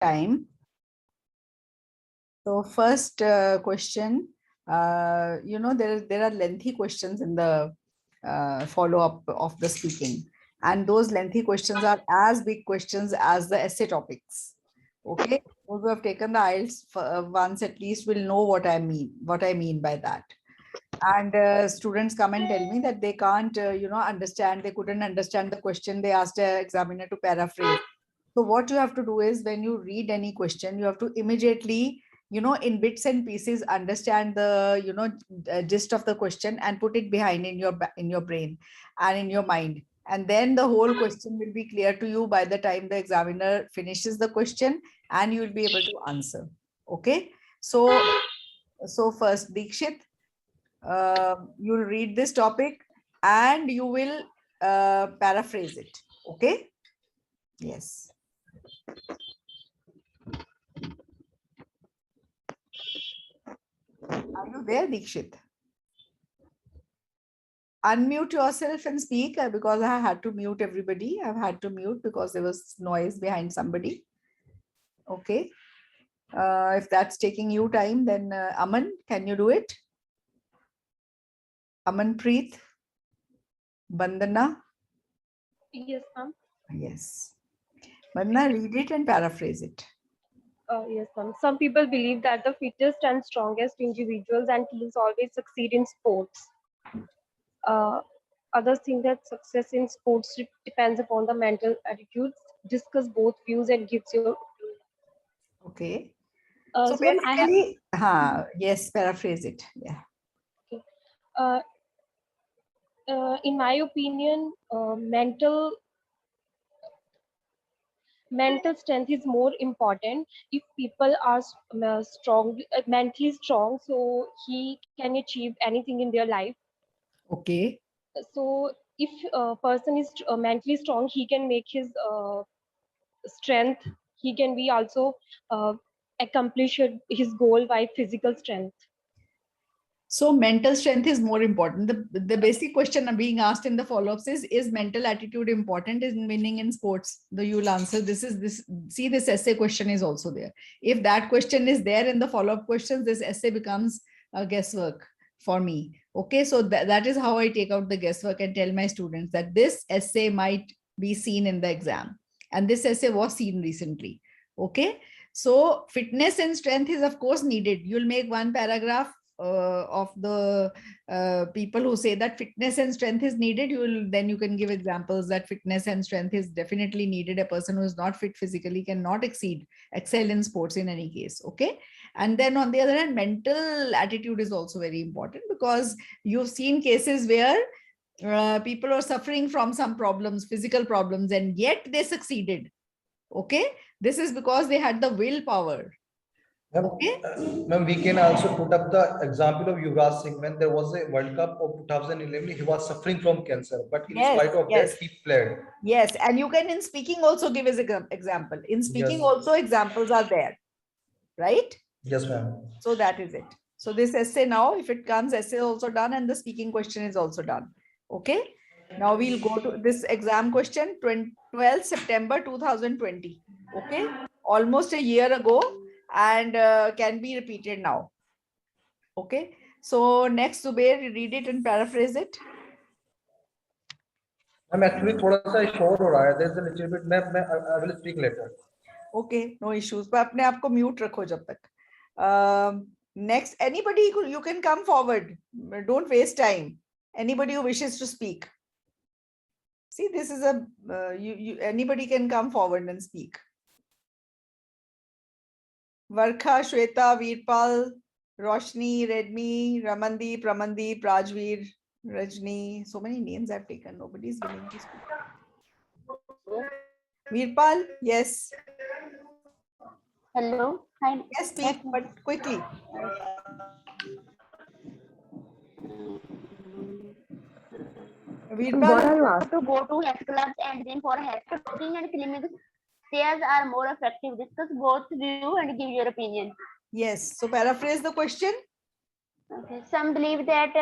time. So first question, there are lengthy questions in the follow-up of the speaking, and those lengthy questions are as big questions as the essay topics. Okay, those who have taken the IELTS once at least will know what I mean by that. And students come and tell me that they can't, understand. They couldn't understand the question. They asked the examiner to paraphrase. So what you have to do is, when you read any question, you have to immediately, in bits and pieces, understand the, gist of the question and put it behind in your brain and in your mind. And then the whole question will be clear to you by the time the examiner finishes the question, and you will be able to answer. Okay. So first, Dikshit, you'll read this topic and you will paraphrase it. Okay. Yes. Are you there, Dikshit? Unmute yourself and speak, because I had to mute everybody. I've had to mute because there was noise behind somebody. Okay. If that's taking you time, then Aman, can you do it? Amanpreet? Bandana? Yes, ma'am. Yes. Bandana, read it and paraphrase it. Yes, ma'am. Some people believe that the fittest and strongest individuals and teams always succeed in sports. Others think that success in sports depends upon the mental attitudes. Discuss both views and gives your. Okay. So ma'am, basically, yes, paraphrase it. Yeah. Okay. In my opinion, mental strength is more important. If people are strong, mentally strong, so he can achieve anything in their life. Okay. So if a person is mentally strong, he can make his strength. He can be also accomplish his goal by physical strength. So mental strength is more important. The basic question being asked in the follow-ups is mental attitude important in winning in sports? You'll answer this essay question is also there. If that question is there in the follow-up questions, this essay becomes a guesswork for me. Okay, so that is how I take out the guesswork and tell my students that this essay might be seen in the exam. And this essay was seen recently. Okay, so fitness and strength is of course needed. You'll make one paragraph of the people who say that fitness and strength is needed. You can give examples that fitness and strength is definitely needed. A person who is not fit physically cannot excel in sports in any case. Okay. And then on the other hand, mental attitude is also very important, because you've seen cases where people are suffering from some problems, physical problems, and yet they succeeded. Okay. This is because they had the willpower. Okay. Ma'am, we can also put up the example of Yuvraj Singh. When there was a World Cup of 2011, he was suffering from cancer, but in spite of that, he played. Yes, and you can in speaking also give as an example. In speaking also examples are there, right? Yes, ma'am. So that is it. So this essay now, if it comes, essay also done and the speaking question is also done. Okay. Now we'll go to this exam question, 12 September 2020. Okay. Almost a year ago, and can be repeated now. Okay. So next, Zubair, read it and paraphrase it. I'm actually थोड़ा सा short हो रहा है. There's a little bit. I will speak later. Okay, no issues. पर अपने आप को mute रखो जब तक. Next, anybody you can come forward. Don't waste time. Anybody who wishes to speak. See, this is a anybody can come forward and speak. Varkha, Shweta, Veerpal, Roshni, Redmi, Ramandeep, Pramandeep, Rajveer, Rajni. So many names I've taken. Nobody's willing to speak. Veerpal, yes. Hello. Hi. Yes, speak, but quickly. Veerpal, to go to health clubs and then for health coaching and clinics, stairs are more effective. Discuss both view and give your opinion. Yes. So paraphrase the question. Okay. Some believe that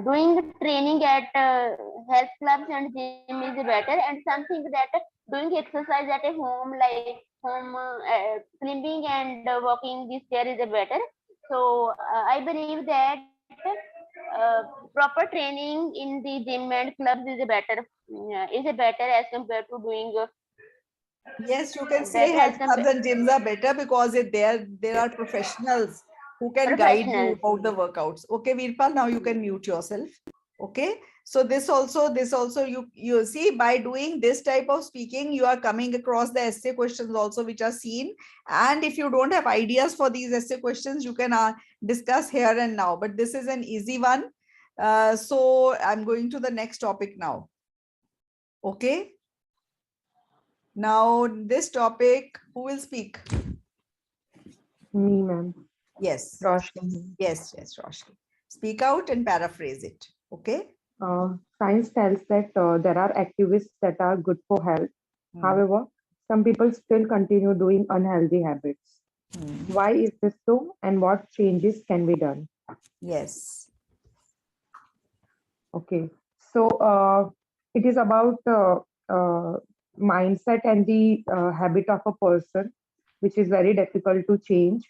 doing training at health clubs and gym is better, and some think that doing exercise at a home, like home climbing and walking this chair is a better. So I believe that proper training in the gym and clubs is a better as compared to doing Yes, you can say better as health clubs compared and gyms are better because there are professionals who can guide you professionals. about the workouts. Okay, Virpal, now you can mute yourself. Okay, so this also you see, by doing this type of speaking, you are coming across the essay questions also which are seen. And if you don't have ideas for these essay questions, you can discuss here and now. But this is an easy one. So I'm going to the next topic now. Okay. Now, this topic, who will speak? Me, ma'am. Yes, Roshni. yes, Roshni. Speak out and paraphrase it. Okay. Science tells that there are activists that are good for health. Hmm. However, some people still continue doing unhealthy habits. Hmm. Why is this so, and what changes can be done? Yes. Okay, so it is about mindset and the habit of a person, which is very difficult to change.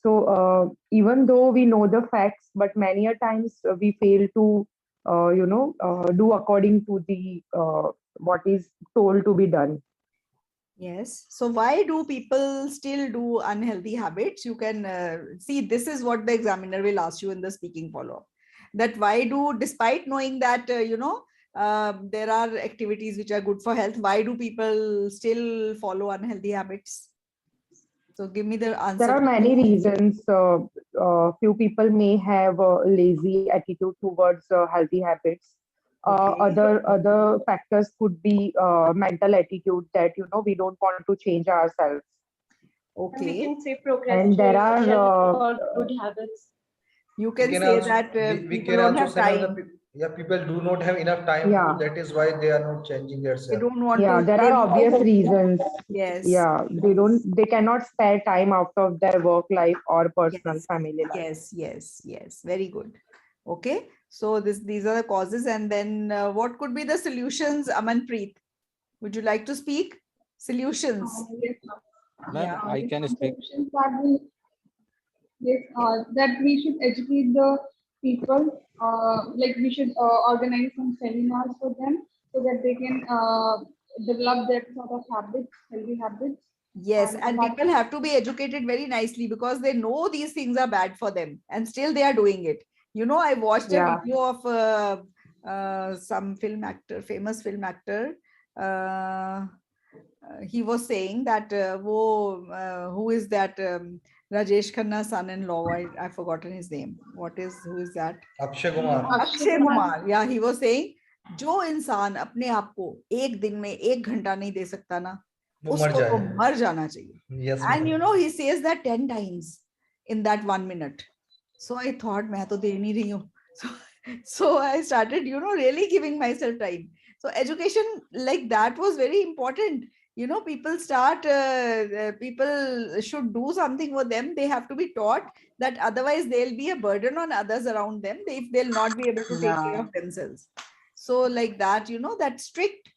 So even though we know the facts, but many a times we fail to, do according to the what is told to be done. Yes. So why do people still do unhealthy habits? You can see, this is what the examiner will ask you in the speaking follow-up. That why do, despite knowing that, there are activities which are good for health, why do people still follow unhealthy habits? So give me the answer. There are many reasons. Few people may have a lazy attitude towards healthy habits. Okay. Other factors could be mental attitude, that we don't want to change ourselves. And we Okay. can say And there procrastination are or good habits. You We can can say also, that we people can don't also have say that time. people do not have enough time to Yeah. do. That is why they are not changing They themselves. don't want Yeah, to there are live. obvious reasons. Yes. Yeah, they cannot spare time out of their work life or personal Yes. family life. Yes. Very good. Okay. So these are the causes. And then what could be the solutions, Amanpreet? Would you like to speak? Solutions. Yes, Ma'am, Yeah. I can speak. solutions that we should educate the people. Like we should organize some seminars for them so that they can develop that sort of habits, healthy habits. Yes, and that- people have to be educated very nicely because they know these things are bad for them and still they are doing it. You know, I watched a Yeah. video of some famous film actor. He was saying that who is that Rajesh Khanna's son-in-law? I've forgotten his name. Who is that? Akshay Kumar. Akshay Kumar. Yeah, he was saying, जो इंसान अपने आप को एक दिन में 1 घंटा नहीं दे सकता ना, वो मर उसको तो जाए. मर जाना चाहिए. Yes, And ma'am. you know, he says that 10 times in that 1 minute. So I thought, मैं तो दे नहीं रही हूँ. So I started, really giving myself time. So education like that was very important. You know, people should do something for them. They have to be taught that, otherwise they'll be a burden on others around them if they'll not be able to take care of themselves. So like that, that strict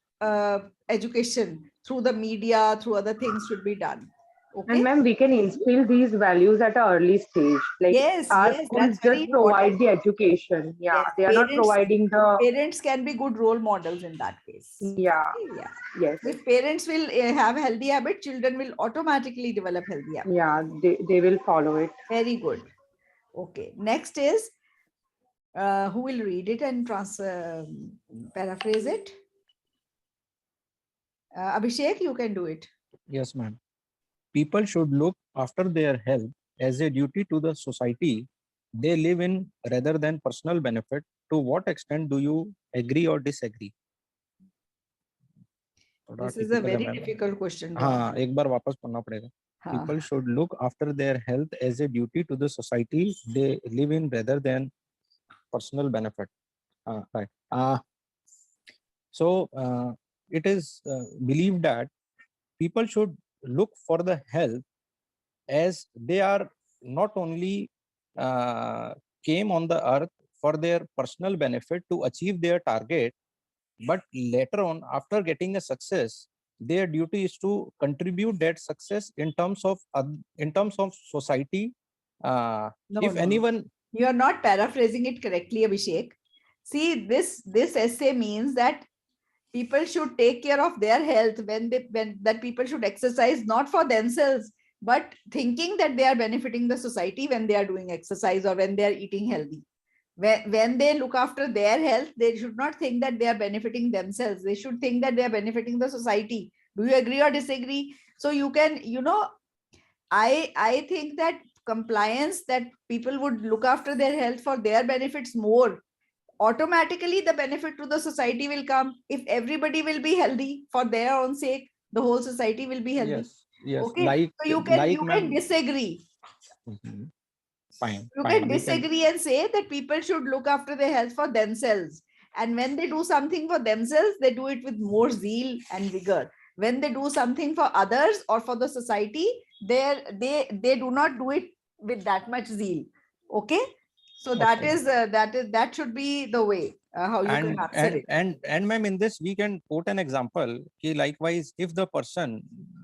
education through the media, through other things should be done. Okay. And ma'am, we can instill these values at an early stage. Like Yes, our yes, schools that's very just provide important. the education. Yeah, Yes, they are not providing the. Parents can be good role models in that case. Yeah. Yeah. Yes. If parents will have healthy habits, children will automatically develop healthy habits. Yeah, they will follow it. Very good. Okay. Next is who will read it and paraphrase it? Abhishek, you can do it. Yes, ma'am. People should look after their health as a duty to the society they live in rather than personal benefit. To what extent do you agree or disagree? This is a very difficult question. हाँ, एक बार वापस पढ़ना पड़ेगा. People should look after their health as a duty to the society they live in rather than personal benefit. Right. So it is believed that people should look for the health as they are not only came on the earth for their personal benefit to achieve their target, but later on, after getting a success, their duty is to contribute that success in terms of society. No, If no. anyone, You are not paraphrasing it correctly, Abhishek. See, this essay means that people should take care of their health when that people should exercise not for themselves, but thinking that they are benefiting the society when they are doing exercise or when they are eating healthy. When they look after their health, they should not think that they are benefiting themselves. They should think that they are benefiting the society. Do you agree or disagree? So you can, I think that compliance, that people would look after their health for their benefits more, automatically the benefit to the society will come. If everybody will be healthy for their own sake, the whole society will be healthy. yes, Okay, like so you can ma'am. disagree. Mhm. Fine. You fine. can We disagree and say that people should look after their health for themselves. And when they do something for themselves, they do it with more zeal and vigor. When they do something for others or for the society, they do not do it with that much zeal. Okay, so Okay. that should be the way how you can answer it. And ma'am, in this we can quote an example. Likewise, if the person,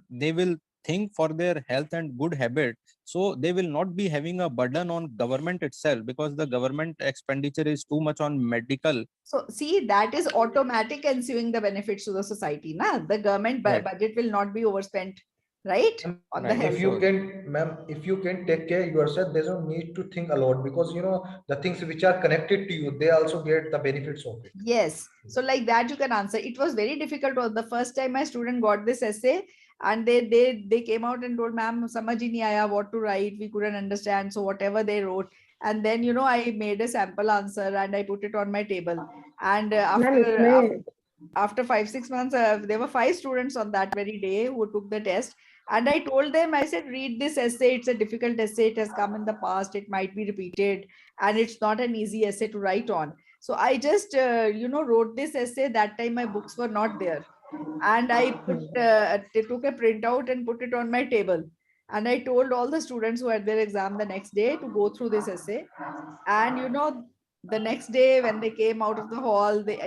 they will think for their health and good habit, so they will not be having a burden on government itself, because the government expenditure is too much on medical. So see, that is automatic ensuing the benefits to the society. Na? The government Right. budget will not be overspent, right? On the Right. health. If you can, ma'am, if you can take care yourself, there's no need to think a lot, because the things which are connected to you, they also get the benefits of it. Yes. So like that you can answer. It was very difficult. The first time my student got this essay and they came out and told, ma'am, samajh hi nahi aaya what to write. We couldn't understand. So whatever they wrote. And then, I made a sample answer and I put it on my table. And after 5-6 months, there were 5 students on that very day who took the test. And I told them, I said, read this essay. It's a difficult essay. It has come in the past. It might be repeated. And it's not an easy essay to write on. So I just, wrote this essay. That time my books were not there. And I took a printout and put it on my table. And I told all the students who had their exam the next day to go through this essay. And, the next day when they came out of the hall, they,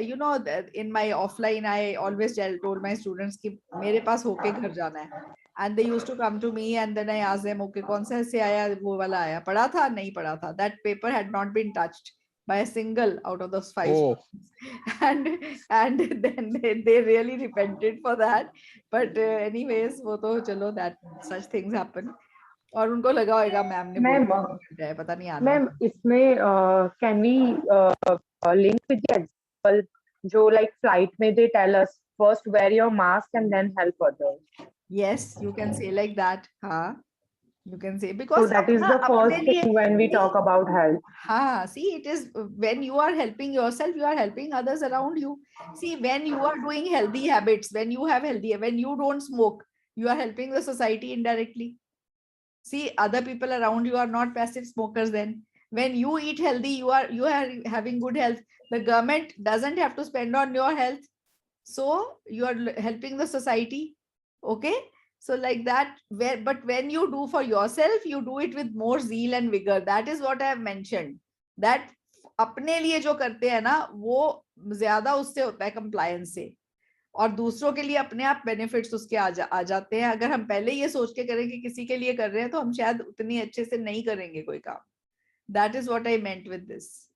in my offline, I always told my students ki mere paas hoke ghar jana hai. And they used to come to me and then I asked them, okay, kaun sa essay aaya? Wo wala aaya. Padha tha? Nahi padha tha. That paper had not been touched by a single out of those 5. Oh. And then they really repented for that. But anyways, wo to chalo, that such things happen. और उनको लगा होगा ma'am ने बोला है, पता नहीं आना। मैम इसमें can we link with the example जो like flight में they tell us first wear your mask and then help others. Yes, you can say like that. हाँ, you can say, because so that is the first thing when we talk about health. हाँ, see, it is when you are helping yourself, you are helping others around you. See, when you are doing healthy habits, when you don't smoke, you are helping the society indirectly. See, other people around you are not passive smokers. Then when you eat healthy, you are having good health. The government doesn't have to spend on your health, so you are helping the society. Okay, so like that. But when you do for yourself, you do it with more zeal and vigor. That is what I have mentioned, that अपने लिए जो करते हैं ना, वो ज्यादा उससे होता है compliance से, और दूसरों के लिए अपने आप बेनिफिट्स उसके आ जाते हैं. अगर हम पहले ये सोच के करें कि किसी के लिए कर रहे हैं, तो हम शायद उतनी अच्छे से नहीं करेंगे कोई काम. That is what I meant with this.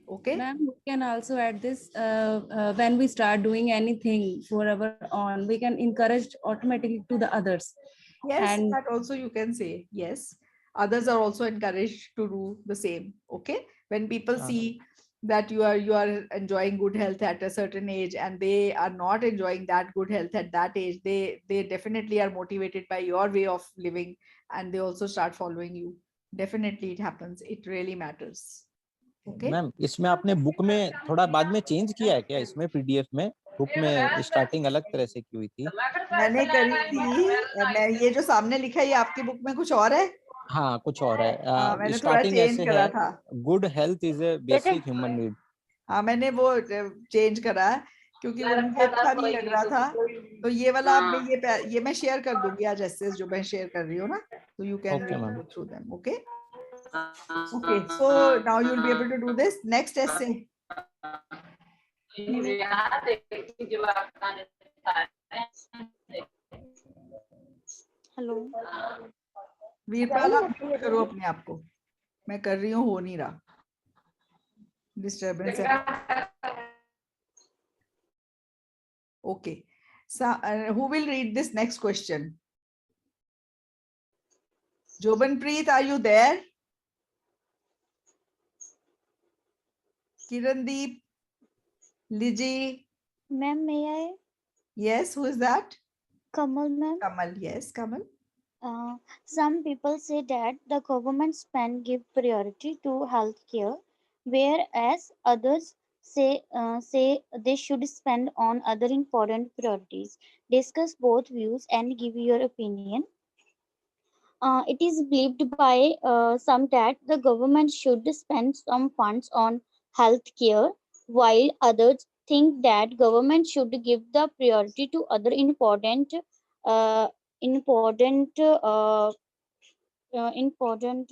Okay. Ma'am, we can also add this, when we start doing anything for our own, we can encourage automatically to the others. Yes, and that also you can say. Yes, others are also encouraged to do the same. Okay, when people see that you are enjoying good health at a certain age and they are not enjoying that good health at that age, they definitely are motivated by your way of living and they also start following you. Definitely it happens. It really matters. Okay. Ma'am, इसमें आपने book में थोड़ा बाद में change किया है क्या? इसमें पीडीएफ में बुक में स्टार्टिंग अलग तरह से की हुई थी. मैंने करी थी. ये जो सामने लिखा है, ये आपकी बुक में कुछ और है. हाँ, कुछ और है. मैंने स्टार्टिंग ऐसे है, था. Good health is a basic human need. हाँ, मैंने वो चेंज करा है क्योंकि वो मुझे अच्छा नहीं लग रहा था. तो ये वाला ये मैं शेयर कर दूंगी आज एसेस जो मैं शेयर कर रही हूँ ना, तो you can go through them. Okay. Okay, so now you'll be able to do this. Next essay. Hello Veerpal आप mute करो अपने आप को, मैं कर रही हूँ, हो नहीं रहा, डिस्टर्बेंस है. Okay, so who will read this next question? Jobanpreet, are you there? Kirandeep, Liji. Ma'am may I? Yes, who is that? Kamal ma'am. Kamal, yes, Kamal. Some people say that the government spend give priority to healthcare, whereas others say they should spend on other important priorities. Discuss both views and give your opinion. It is believed by some that the government should spend some funds on healthcare, while others think that government should give the priority to other uh, important important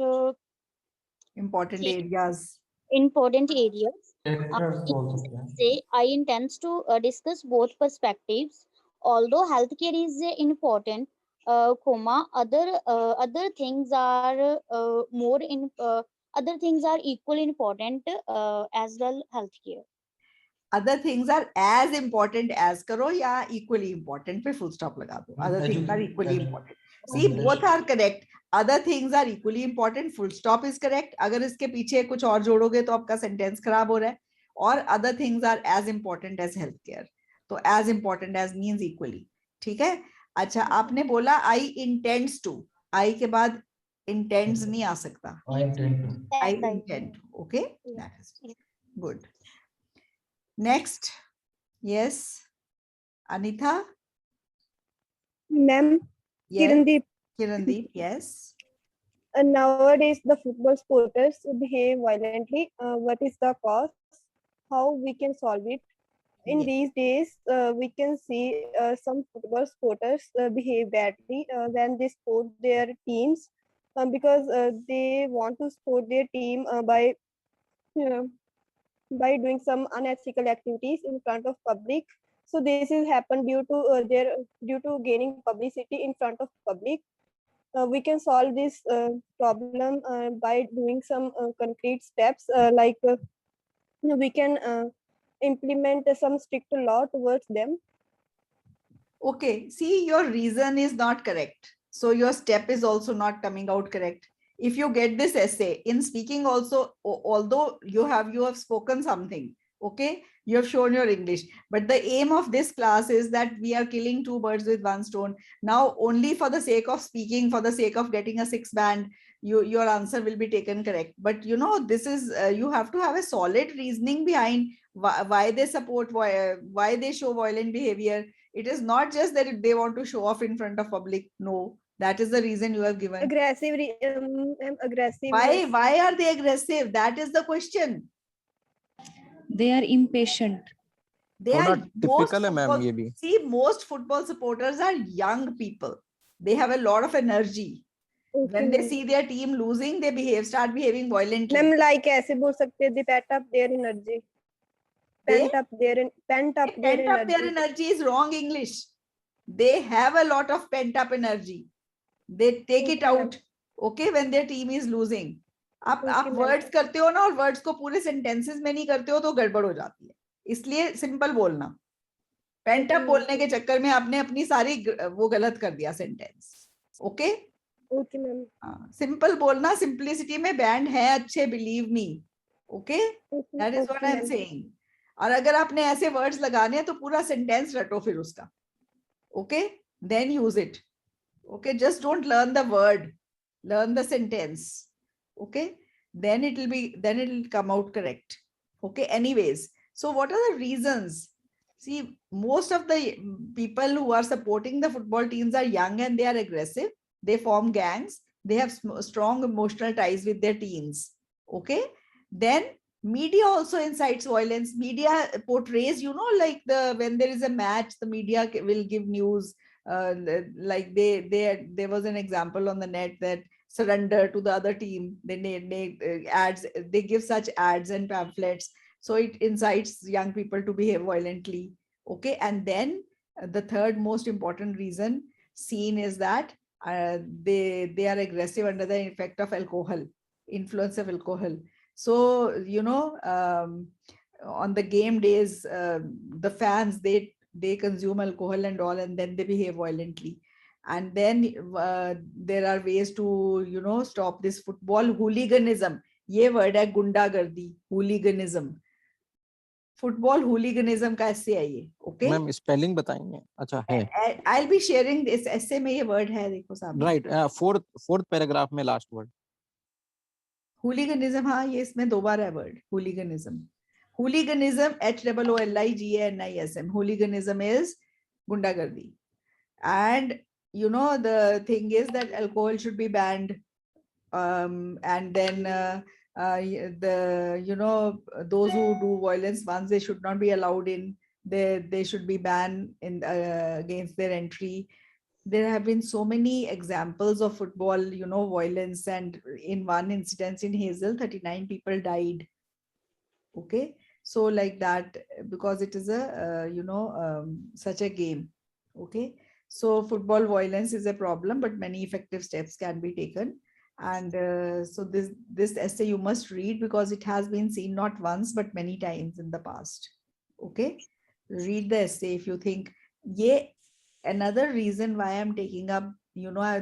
Important areas. important areas. Sectors also, yeah. Say I intends to discuss both perspectives. Although healthcare is important, other things are other things are equally important as well. Healthcare. Other things are as important as karo ya equally important पे full stop लगा दो. Other things are equally important. See, both are correct. Other things are equally important. Full stop is correct. अगर इसके पीछे कुछ और जोड़ोगे तो आपका sentence खराब हो रहा है. और other things are as important as healthcare. तो as important as means equally. ठीक है? अच्छा, आपने बोला I intends to. I के बाद intends नहीं आ सकता. I intend to. I intend. Okay? That is good. Next, yes, Anitha. Ma'am, Yes, Kirandeep, Kirandeep, yes. nowadays the football supporters behave violently. What is the cause? How we can solve it? In Yes. these days, we can see some football supporters behave badly when they support their teams because they want to support their team uh, by doing some unethical activities in front of public. So this is happened due to gaining publicity in front of public. We can solve this problem by doing some concrete steps like we can implement some strict law towards them. Okay, see, your reason is not correct. So your step is also not coming out correct. If you get this essay in speaking also, although you have spoken something, okay, you have shown your English, but the aim of this class is that we are killing two birds with one stone. Now, only for the sake of speaking, for the sake of getting a 6 band, your answer will be taken correct. But you know, this is, you have to have a solid reasoning behind why they support, why they show violent behavior. It is not just that they want to show off in front of public. No, that is the reason you have given. Aggressive. Aggressive. Why are they aggressive? That is the question. They are impatient. They थोड़ा are typical है ma'am ये भी. see, most football supporters are young people. They have a lot of energy. Okay, When they see their team losing, they start behaving violently. Ma'am like ऐसे बोल सकते हैं, they pent up their energy. Pent up their energy is wrong English. They have a lot of pent up energy. They take it out, okay, when their team is losing. आप words करते हो ना और words को पूरे sentences में नहीं करते हो तो गड़बड़ हो जाती है. इसलिए simple बोलना. Pent up बोलने के चक्कर में आपने अपनी सारी वो गलत कर दिया sentence. Okay? Okay, ma'am. Simple बोलना, simplicity में band है अच्छे, believe me. Okay? That is what I am saying. और अगर आपने ऐसे words लगाने हैं तो पूरा sentence रटो फिर उसका. Okay? Then use it. Okay? Just don't learn the word. Learn the sentence. Okay? Then it will come out correct. Okay? Anyways. So what are the reasons? See, most of the people who are supporting the football teams are young and they are aggressive. They form gangs. They have strong emotional ties with their teams. Okay? Then media also incites violence. Media portrays, you know, like when there is a match, the media will give news. Like there was an example on the net that surrender to the other team. They ads. They give such ads and pamphlets. So it incites young people to behave violently. Okay, and then The third most important reason seen is that they are aggressive under the effect of alcohol, influence of alcohol. So, on the game days, the fans, they consume alcohol and all, and then they behave violently. And then there are ways to, stop this football hooliganism. ये word है गुंडागर्दी, hooliganism. Football होलीगनिज्म का ऐसे है ये. Okay ma'am spelling बताएंगे? अच्छा है. I'll be sharing this essay में ये वर्ड है, देखो सामने. राइट, फोर्थ पैराग्राफ में लास्ट वर्ड होलीगनिज्म. हाँ, ये इसमें 2 बार है word होलीगनिज्म. Hooliganism, HOOLIGANISM. Hooliganism is gundagandi. And the thing is that alcohol should be banned. And then those who do violence, once they should not be allowed in, they should be banned in against their entry. There have been so many examples of football, violence, and in one incident in Hazel, 39 people died. Okay, so like that, because it is a such a game. Okay, so football violence is a problem, but many effective steps can be taken. And so this essay you must read, because it has been seen not once but many times in the past. Okay, read the essay if you think. Another reason why I'm taking up,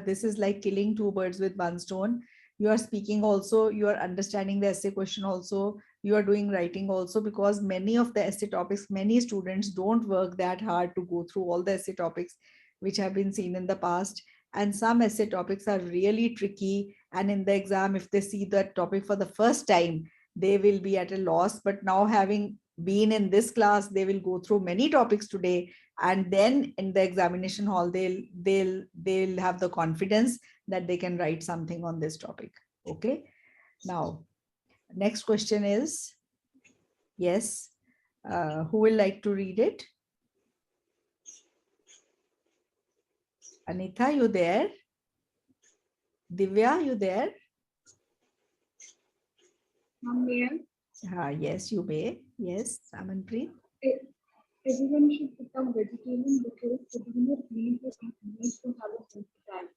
this is like killing 2 birds with 1 stone. You are speaking also, you are understanding the essay question also, you are doing writing also, because many of the essay topics, many students don't work that hard to go through all the essay topics which have been seen in the past. And some essay topics are really tricky, and in the exam, if they see that topic for the first time, they will be at a loss. But now, having been in this class, they will go through many topics today, and then in the examination hall, they'll have the confidence that they can write something on this topic. Okay, now next question is, yes, who will like to read it? Anita, you there? Divya, you there? Yes, you may. Yes, Amanpreet. Everyone should become vegetarian because the beginner needs to have a healthy diet.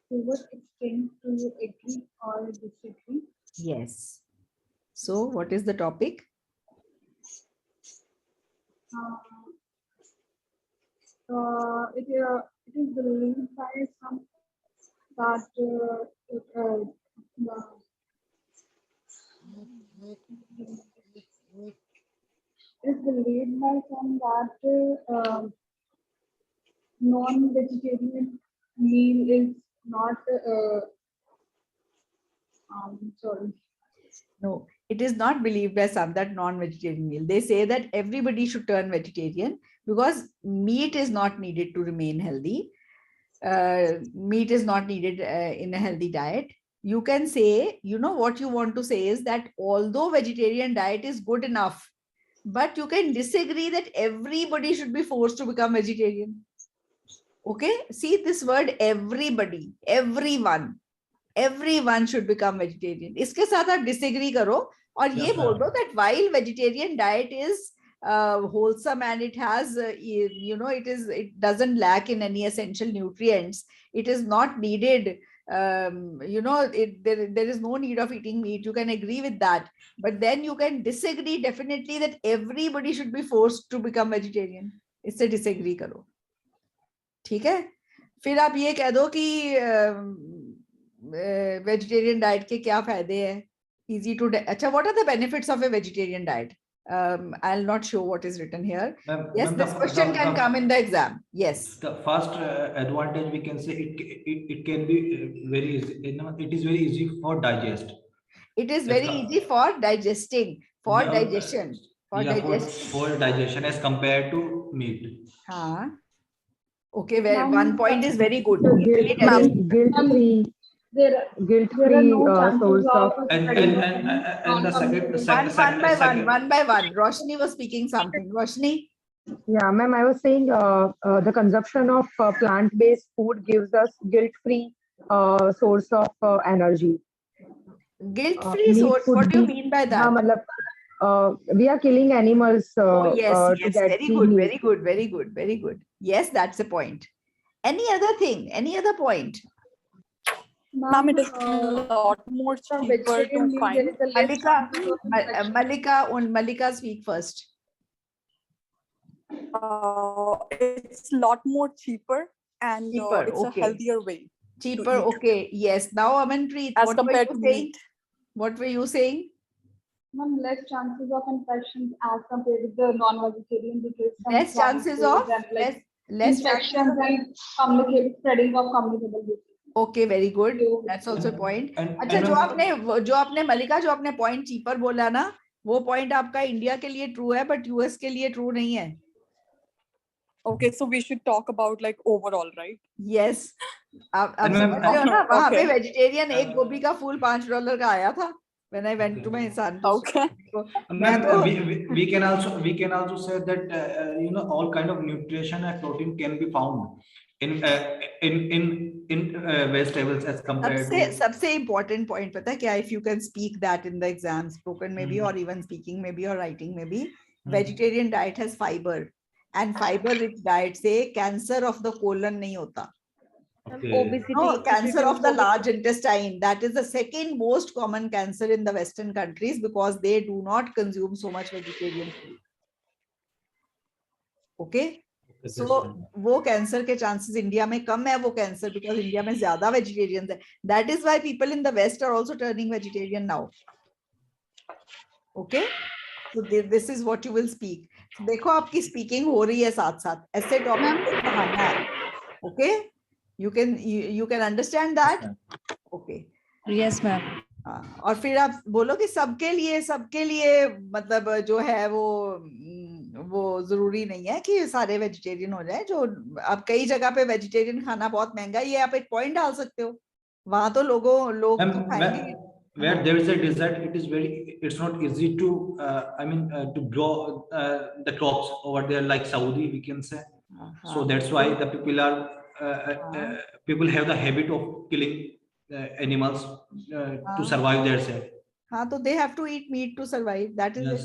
To what extent do you agree or disagree? Yes. So, what is the topic? It is believed by some that non-vegetarian meal is not. Sorry. No, it is not believed by some that non-vegetarian meal. They say that everybody should turn vegetarian because meat is not needed to remain healthy. Meat is not needed in a healthy diet. You can say, what you want to say is that although vegetarian diet is good enough, but you can disagree that everybody should be forced to become vegetarian. Okay, see this word everybody, everyone should become vegetarian. इसके साथ आप disagree करो और ये बोल दो that while vegetarian diet is wholesome and it has, it doesn't lack in any essential nutrients. It is not needed. There is no need of eating meat. You can agree with that, but then you can disagree definitely that everybody should be forced to become vegetarian. इससे disagree करो. ठीक है, फिर आप ये कह दो कि vegetarian diet के क्या फायदे हैं? Easy to अच्छा, what are the benefits of a vegetarian diet? I'll not show what is written here. Yes, this question can come in the exam. Yes. The first advantage we can say it can be very easy. It is very easy for digest. It is very easy for digesting, for digestion, for digestion as compared to meat. Okay, well, one point is very good. Guilt-free source of. And the second. One by one. Roshni was speaking something. Roshni. Yeah, ma'am, I was saying the consumption of plant-based food gives us guilt-free source of energy. Guilt-free source. What do you mean by that? we are killing animals Oh, yes, to yes. get Very the good, meat. very good, very good, very good. Yes, that's a point. Any other thing? Any other point? Ma'am, it is a lot more from cheaper vegetarian to meat, there find. is a less Malika, chances of infection. Malika, speak first. It's a lot more cheaper and Cheaper, it's a okay. healthier way. Cheaper, eat. okay. Yes. Now, Amanpreet, As what were compared you to saying? meat. What were you saying? Ma'am, less chances of infections as compared with the non-vegetarian because some Less chances chances of and like less infections and spreading of communicable diseases. Okay, very good. That's also a point. अच्छा जो आपने मलिका जो आपने point cheaper बोला ना, वो point आपका India के लिए true है, but US के लिए true नहीं है. Okay, so we should talk about like overall, right? Yes. आप समझ रहे हो ना, वहाँ पे vegetarian एक गोभी का फूल $5 का आया था. When I went to my son. Okay. We can also say that you know, all kind of nutrition and protein can be found in vegetables as compared to. सबसे important point पता है क्या? If you can speak that in the exam, spoken maybe or even speaking maybe or writing maybe, vegetarian diet has fiber, and fiber rich diet से cancer of the colon नहीं होता. Obesity. No, cancer of the large intestine. That is the second most common cancer in the Western countries because they do not consume so much vegetarian food. Okay. So वो cancer के chances India में कम है वो cancer because India में ज़्यादा vegetarians है. That is why people in the West are also turning vegetarian now. Okay. So this is what you will speak. So देखो आपकी speaking हो रही है साथ साथ. ऐसे topic पे पढ़ाना है. Okay. You can understand that. Okay. Yes, ma'am. और फिर आप बोलो कि सबके लिए मतलब जो है वो जरूरी नहीं है कि सारे वेजिटेरियन हो जाए. जो अब कई जगह पे वेजिटेरियन खाना बहुत महंगा है, ये आप एक पॉइंट डाल सकते हो. वहां तो लोग तो खाएंगे. Where there is a desert, it's not easy to to grow the crops over there like Saudi, we can say. So that's why the people have the habit of killing animals to survive themselves. हाँ, तो they have to eat meat to survive. That is it.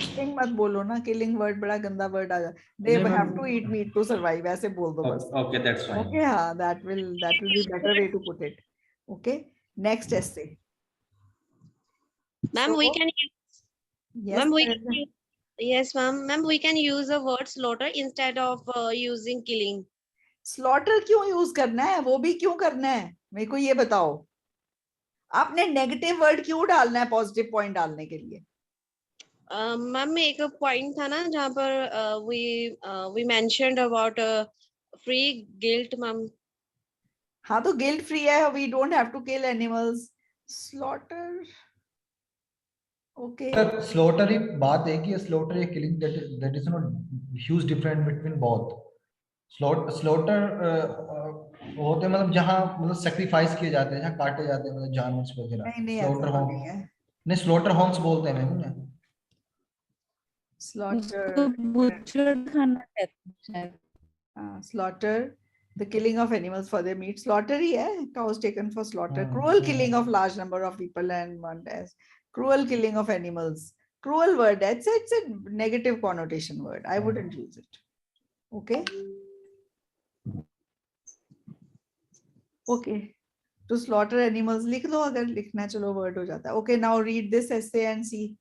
Killing मत बोलो ना, killing word बड़ा गंदा word आ जाता. They have to eat meat to survive. ऐसे बोल दो बस. Okay, that's fine. Okay, हाँ, that will be better way to put it. Okay, next essay. Ma'am, we can. Yes, ma'am, yes, ma'am. Ma'am, we can use the word slaughter instead of using killing. Slaughter क्यों use करना है? वो भी क्यों करना है? मेरे को ये बताओ. आपने negative word क्यों डालना है positive point डालने के लिए? मैम एक point था ना जहाँ पर we mentioned about free guilt, ma'am. हाँ, तो guilt free है. We don't have to kill animals. Slaughter. Okay. Slaughter ही बात है कि slaughter या killing, that is not huge difference between both. Slaughter होते मतलब जहाँ मतलब sacrifice किए जाते हैं, जहाँ काटे जाते हैं मतलब जानवर वगैरह. Slaughter home. नहीं, slaughter homes बोलते हैं मैम उन्हें. Slaughter. Butchered खाना कहते हैं. Slaughter. The killing of animals for their meat. Slaughter ही है. Cows taken for slaughter. Cruel killing of large number of people and one as cruel killing of animals. Cruel word. It's a negative connotation word. I wouldn't use it. Okay. Okay. To slaughter animals. लिख दो अगर लिखना चलो word हो जाता है. Okay. Now read this essay and see.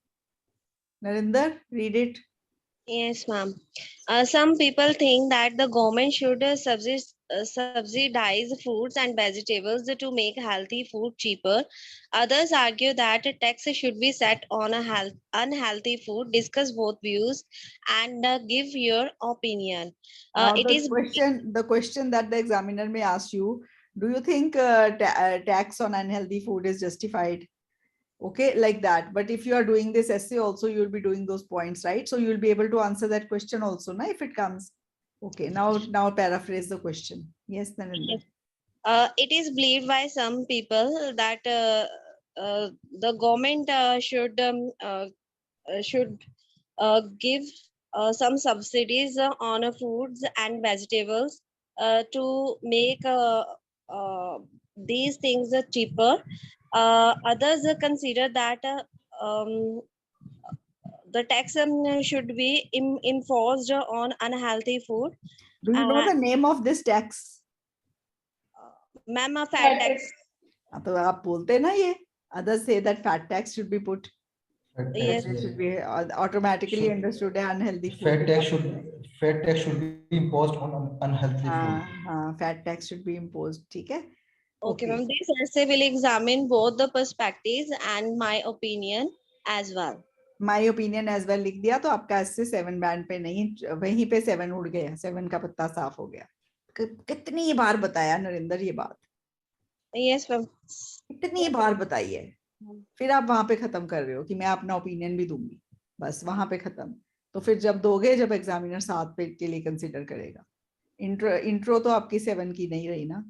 Narinder, read it. Yes, ma'am. Some people think that the government should subsidize fruits and vegetables to make healthy food cheaper. Others argue that a tax should be set on unhealthy food. Discuss both views and give your opinion. The question that the examiner may ask you, do you think tax on unhealthy food is justified? Okay, like that. But if you are doing this essay also, you will be doing those points, right? So you will be able to answer that question also, na, if it comes. Okay, now paraphrase the question. Yes, Narinder. It is believed by some people that the government should give some subsidies on foods and vegetables to make these things cheaper. Others consider that the tax should be enforced on unhealthy food. Do you know the name of this tax? Ma'am, a fat tax. तो आप बोलते ना ये. Others say that fat tax should be put. Yes. It should be automatically understood unhealthy food. Fat tax should be imposed on unhealthy food. Fat tax should be imposed. ठीक है? Okay, ma'am. This essay will examine both the perspectives and my opinion as well. My opinion as well लिख दिया तो आपका ऐसे 7 band पे नहीं, वहीं पे 7 उड़ गया, 7 का पत्ता साफ हो गया. कितनी बार बताया नरेंद्र ये बात? Yes, ma'am. कितनी बार बताई है? फिर आप वहां पे खत्म कर रहे हो कि मैं अपना ओपिनियन भी दूंगी, बस वहां पे खत्म. तो फिर जब दोगे, जब एग्जामिनर 7 पे के लिए कंसिडर करेगा. इंट्रो तो आपकी 7 की नहीं रही ना?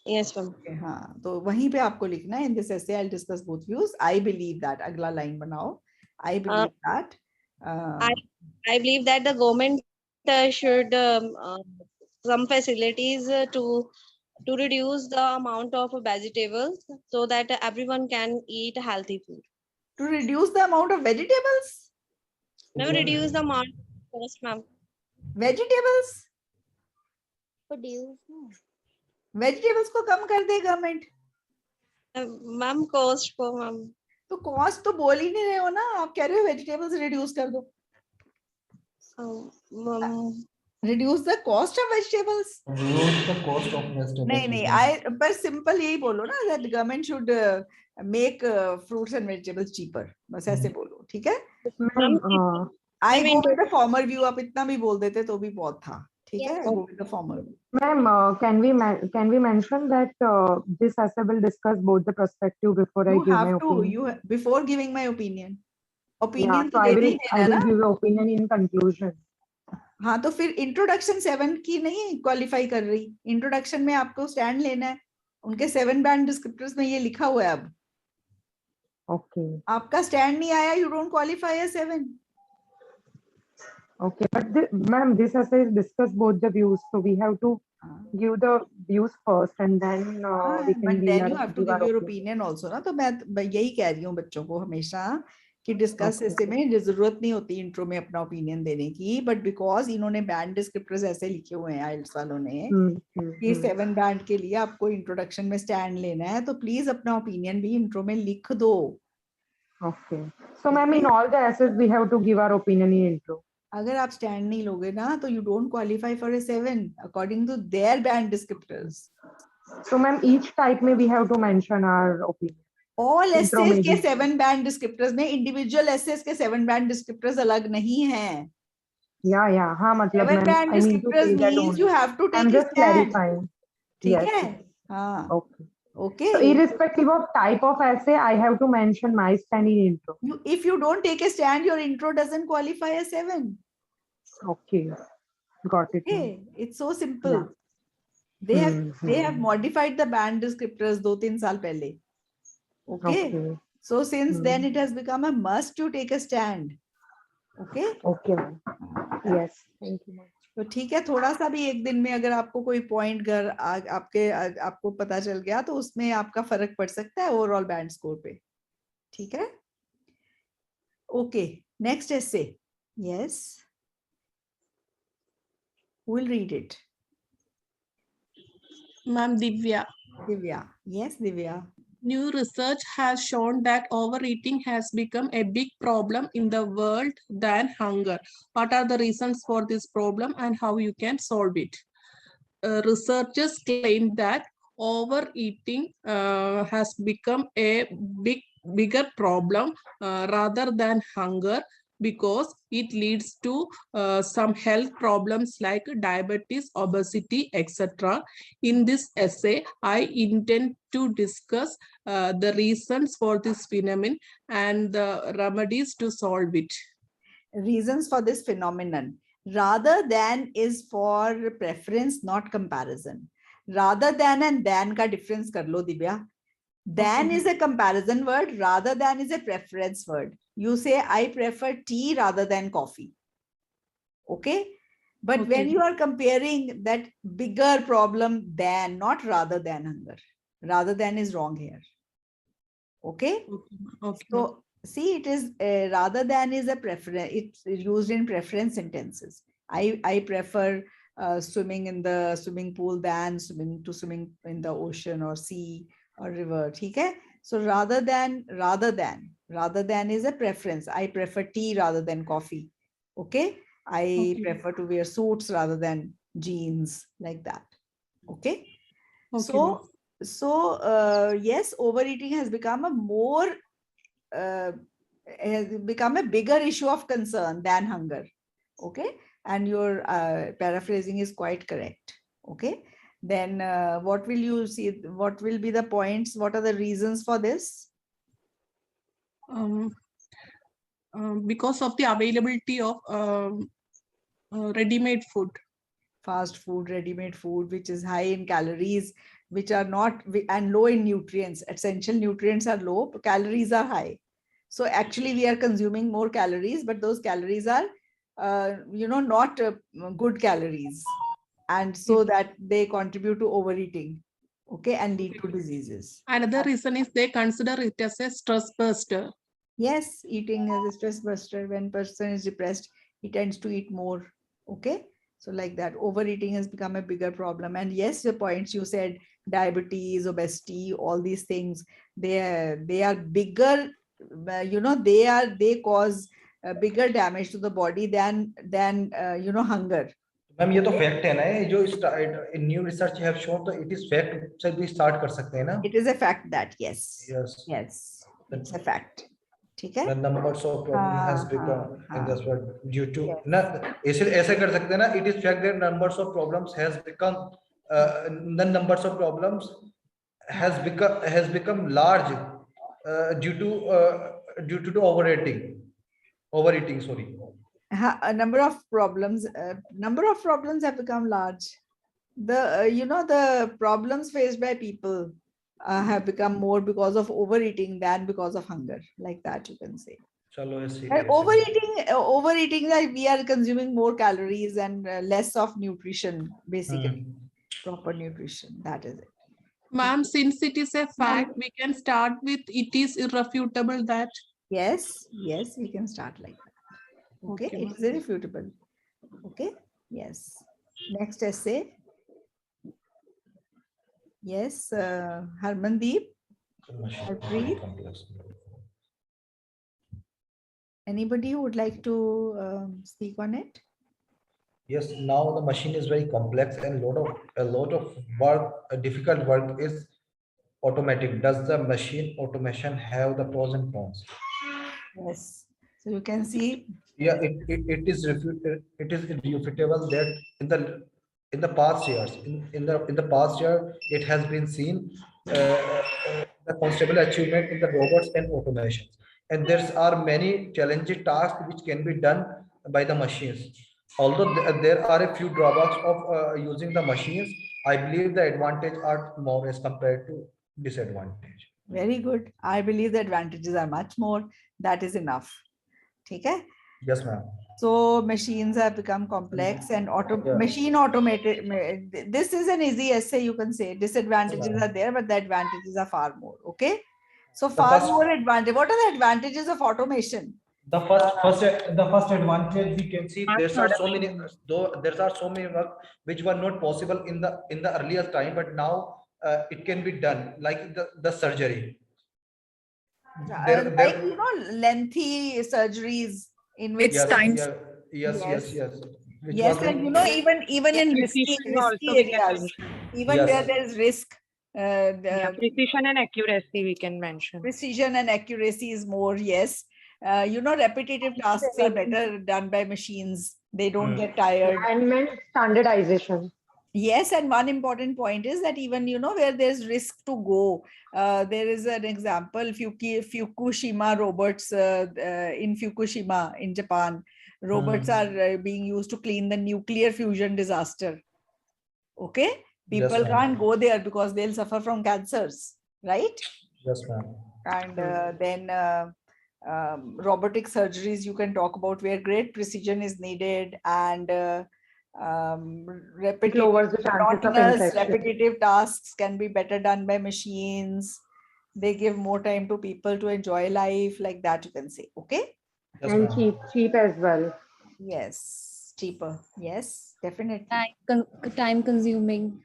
Yes, ma'am. हाँ, तो वहीं पे आपको लिखना है. In this essay I'll discuss both views. I believe that. अगला लाइन बनाओ. I believe that. I believe that the government should some facilities to reduce the amount of vegetables so that everyone can eat healthy food. To reduce the amount of vegetables? No, reduce the amount of cost, ma'am. Vegetables? Produce, no. Vegetables को कम कर दे government. Ma'am, cost को ma'am. तो cost तो बोल ही नहीं रहे हो ना, आप कह रहे हो वेजिटेबल्स रिड्यूस कर दो. Reduce the cost of vegetables. Reduce the cost of vegetables. नहीं, पर सिंपल यही बोलो ना, that government should make fruits and vegetables cheaper. बस ऐसे बोलो, ठीक है? I go with the former view. आप इतना भी बोल देते तो भी बहुत था. ठीक है? Go with the former. Ma'am, can we mention that this essay will discuss both the perspective before I give my opinion? Before giving my opinion. Yeah, so I will give the opinion in conclusion. हाँ, तो फिर introduction 7 की नहीं qualify कर रही. Introduction में आपको stand लेना है. उनके 7 बैंड डिस्क्रिप्टर्स में ये लिखा हुआ है. अब Okay. आपका स्टैंड नहीं आया, you don't qualify as 7. Okay, but ma'am, this essay is discuss both the views, so we have to give the views first, and then we can but then you have to give your opinion also ना. तो मैं यही कह रही हूँ बच्चों को हमेशा कि डिस्कस ऐसे में जरूरत नहीं होती इंट्रो में अपना ओपिनियन देने की, बट बिकॉज इन्होंने बैंड डिस्क्रिप्टर्स ऐसे लिखे हुए हैं आइल्स वालों ने कि 7 बैंड के लिए आपको इंट्रोडक्शन में स्टैंड लेना है, तो प्लीज अपना ओपिनियन भी इंट्रो में लिख दो. Okay. So ma'am, in all the essays we have to give our opinion in intro. अगर आप स्टैंड नहीं लोगे ना तो you don't qualify for a 7 according to their band descriptors. So ma'am, each type में we have to mention our opinion. All essays के 7 band descriptors में individual essays के 7 band descriptors अलग नहीं हैं. Yeah, हाँ मतलब 7 band descriptors means you have to take a stand. ठीक है? हाँ. Okay. So irrespective of type of essay, I have to mention my stand in intro. If you don't take a stand, your intro doesn't qualify as 7. Okay, got it. Okay, it's so simple. Yeah. They have modified the band descriptors 2-3 साल पहले. Okay. So since then it has become a must to take a stand. Okay. Okay. Yes. Thank you. तो ठीक है, थोड़ा सा भी एक दिन में अगर आपको कोई पॉइंट आपको पता चल गया तो उसमें आपका फर्क पड़ सकता है ओवरऑल बैंड स्कोर पे. ठीक है? Okay, next essay. Yes, will read it. Ma'am, Divya. Yes, Divya. New research has shown that overeating has become a big problem in the world than hunger. What are the reasons for this problem and how you can solve it? Researchers claim that overeating has become a bigger problem rather than hunger, because it leads to some health problems like diabetes, obesity, etc. In this essay, I intend to discuss the reasons for this phenomenon and the remedies to solve it. Reasons for this phenomenon. Rather than is for preference, not comparison. Rather than and than ka difference kar lo, Divya. Than is a comparison word, rather than is a preference word. You say, I prefer tea rather than coffee. Okay? But when you are comparing that bigger problem than, not rather than hunger. Rather than is wrong here. Okay? Okay. So See, it is rather than is a preference. It's used in preference sentences. I prefer swimming in the swimming pool than swimming in the ocean or sea or river. Okay. So rather than is a preference. I prefer tea rather than coffee. Okay. I Okay. prefer to wear suits rather than jeans, like that. Okay. Okay, ma'am. Yes, overeating has become a bigger issue of concern than hunger. Okay. And your paraphrasing is quite correct. Okay. Then what will you see? What will be the points? What are the reasons for this? Because of the availability of ready-made food. Fast food, ready-made food, which is high in calories, which are not, and low in nutrients. Essential nutrients are low, calories are high. So actually we are consuming more calories, but those calories are, not good calories. And so that they contribute to overeating, okay, and lead to diseases. Another reason is they consider it as a stress buster. Yes, eating is a stress buster. When person is depressed, he tends to eat more. Okay. So like that, overeating has become a bigger problem. And yes, the points you said, diabetes, obesity, all these things, they are bigger, they cause bigger damage to the body than hunger. Ma'am ये तो fact है ना, ये जो new research have shown, तो it is fact से भी start कर सकते हैं ना. It is a fact that yes. Yes. It's a fact. ठीक है. The numbers of problem has become in this world due to ना ऐसे कर सकते हैं ना. It is fact that numbers of problems has become the numbers of problems has become large due to overeating. Sorry. A number of problems have become large. The problems faced by people have become more because of overeating than because of hunger, like that you can say. And overeating, like we are consuming more calories and less of nutrition, basically. Proper nutrition, that is it. Ma'am, since it is a fact, we can start with it is irrefutable that. Yes, we can start like that. Okay, it is irrefutable. Okay, yes. Next essay. Yes, Harmandeep. Anybody who would like to speak on it? Yes, now the machine is very complex and a lot of work, difficult work is automatic. Does the machine automation have the pros and cons? Yes. So you can see. Yeah, it is irrefutable that in the past years, in the past year, it has been seen the considerable achievement in the robots and automation. And there are many challenging tasks which can be done by the machines. Although there are a few drawbacks of using the machines, I believe the advantage are more as compared to disadvantage. Very good. I believe the advantages are much more. That is enough. Okay? Yes, ma'am. So machines have become complex and machine automated. This is an easy essay, you can say. Disadvantages are there, but the advantages are far more. Okay? So far more advantage. What are the advantages of automation? The first advantage we can see, there are so many work which were not possible in the earlier time, but now it can be done, like the surgery. Lengthy surgeries in which yes, and even in risky areas, even where there is risk, precision and accuracy we can mention. Precision and accuracy is more, yes. Repetitive tasks are better done by machines. They don't get tired. And standardization. Yes, and one important point is that even where there's risk to go, there is an example, Fukushima robots in Fukushima in Japan. Robots are being used to clean the nuclear fusion disaster. Okay, people can't go there because they'll suffer from cancers, right? Yes, ma'am. And then robotic surgeries you can talk about, where great precision is needed, and repetitive tasks can be better done by machines. They give more time to people to enjoy life, like that you can say. Okay. Yes, And ma'am. cheap as well. Yes, cheaper. Yes, definitely. Time consuming.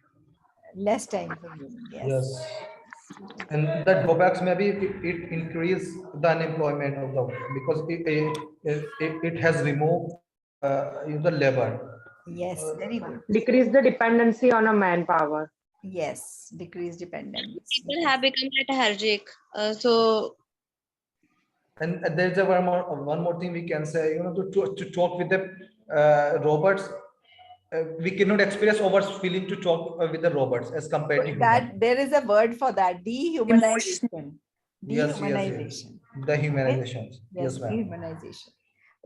Less time consuming. Yes. Yes. And the drawbacks maybe it increase the unemployment of the because it has removed the labor. Yes, very good. Decrease the dependency on a manpower. Yes, decrease dependence. People have become lethargic. So And there's a one more thing we can say, to talk with the robots, we cannot express our feeling to talk with the robots as compared to human. That there is a word for that, dehumanization. Yes, Dehumanization. the humanization. Yes, Yes, ma'am. dehumanization.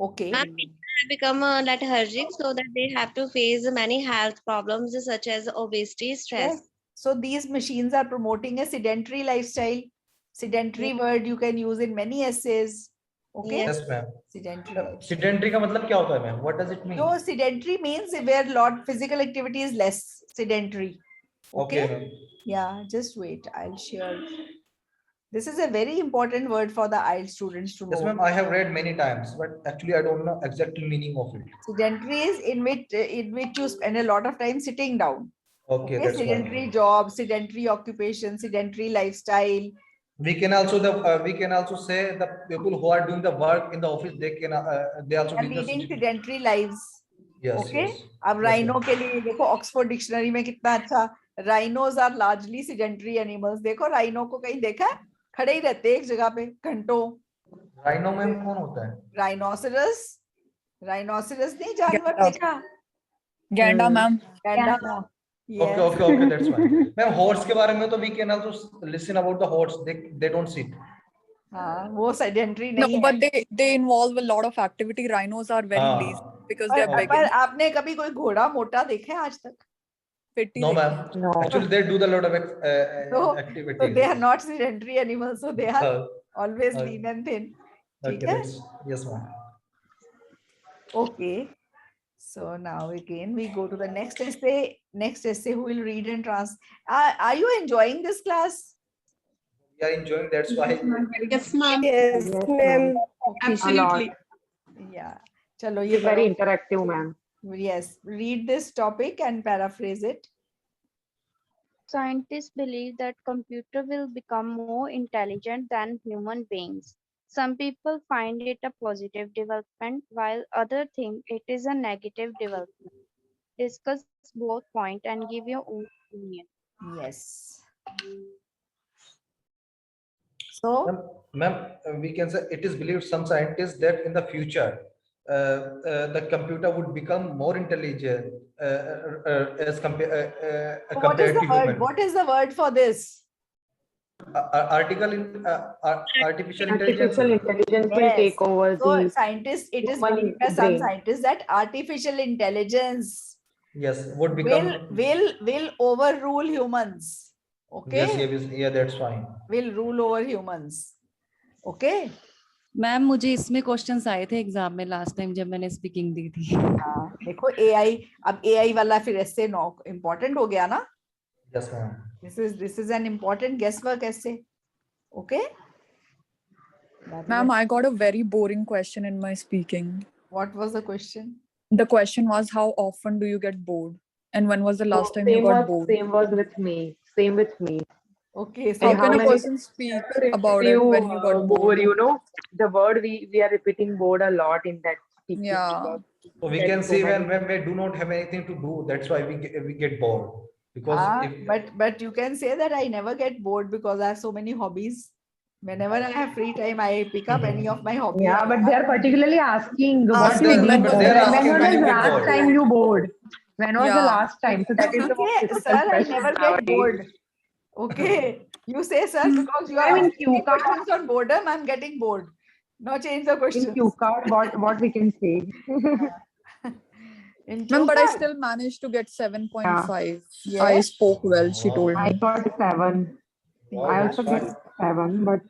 Okay. and people have become lethargic, so that they have to face many health problems such as obesity, stress. Yes. So these machines are promoting a sedentary lifestyle. Sedentary word you can use in many essays. Okay. Yes, ma'am. Sedentary. Sedentary का मतलब क्या होता है, ma'am? What does it mean? So sedentary means where lot physical activity is less. Sedentary. Okay. Okay, ma'am. Yeah, just wait. I'll share. This is a very important word for the IELTS students to know. Yes, ma'am. I have read many times, but actually I don't know exact meaning of it. Sedentary is in which you spend a lot of time sitting down. Okay, that's sedentary fine. job, sedentary occupation, sedentary lifestyle. We can also say the people who are doing the work in the office, they also Are lead the leading sedentary lives. Yes, Okay. yes. अब rhino के लिए देखो Oxford dictionary में कितना अच्छा, rhinos are largely sedentary animals. देखो rhino को कहीं देखा है? खड़े ही रहते एक जगह पे घंटों. Rhino में कौन होता है? Rhinoceros. Rhinoceros नहीं जानवर देखा? Ganda, ma'am. Ganda. Yes. Okay, that's fine. Ma'am, horse के बारे में तो we can also listen about the horse. They don't sit. हाँ, वो sedentary No, नहीं है. but they involve a lot of activity. Rhinos are very lazy because they are big. पर आपने कभी कोई घोड़ा मोटा देखा है आज तक? No, ma'am. No. Actually, they do the lot of So activities. they are not sedentary animals, so they are Oh, always okay. lean and thin. Okay, ठीक है? yes, ma'am. Okay. So now again we go to the next essay. Next essay who will read and translate. Are you enjoying this class? We are enjoying. That's why. Yes, ma'am. Yes, ma'am. Absolutely. Yeah. Chalo, It's very interactive, ma'am. Yes. Read this topic and paraphrase it. Scientists believe that computer will become more intelligent than human beings. Some people find it a positive development, while others think it is a negative development. Discuss both points and give your own opinion. Yes. So, Ma'am, we can say it is believed some scientists that in the future the computer would become more intelligent as compared what is compared the to word? human. What is the word for this? Artificial intelligence. Artificial intelligence will take over So the scientists, it is human believed by some brain. scientists that artificial intelligence Yes, would become. will overrule humans. Okay. Yes, that's fine. Will rule over humans. Okay. Ma'am मुझे इसमें questions आए थे exam में last time जब मैंने speaking दी थी. देखो AI अब AI वाला फिर ऐसे इम्पोर्टेंट हो गया ना. Yes, ma'am. This is an important guesswork essay. Okay. Ma'am, I got a very boring question in my speaking. What was the question? The question was, how often do you get bored? And when was the last time you got bored? Same was with me. Same with me. Okay. How And can a many person speak about it you, when you got bored? You know, the word we are repeating bored a lot in that speaking. Yeah. So we can see when we do not have anything to do, that's why we get bored. Because but you can say that I never get bored because I have so many hobbies. Whenever I have free time, I pick up any of my hobbies. Yeah, but they are particularly asking what Asking you when did. was the When last was time the you got last bored? time you bored? When was the Yeah. last time? So that is the most Okay, difficult sir, I question never get nowadays. bored. Okay. You say, sir, because you are I mean, asking me questions on boredom, I'm getting bored. No, change the In question. cue card, what we can say. Ma'am, but I still managed to get 7.5. Yeah. I spoke well, she told I me. got 7. I also got 7, but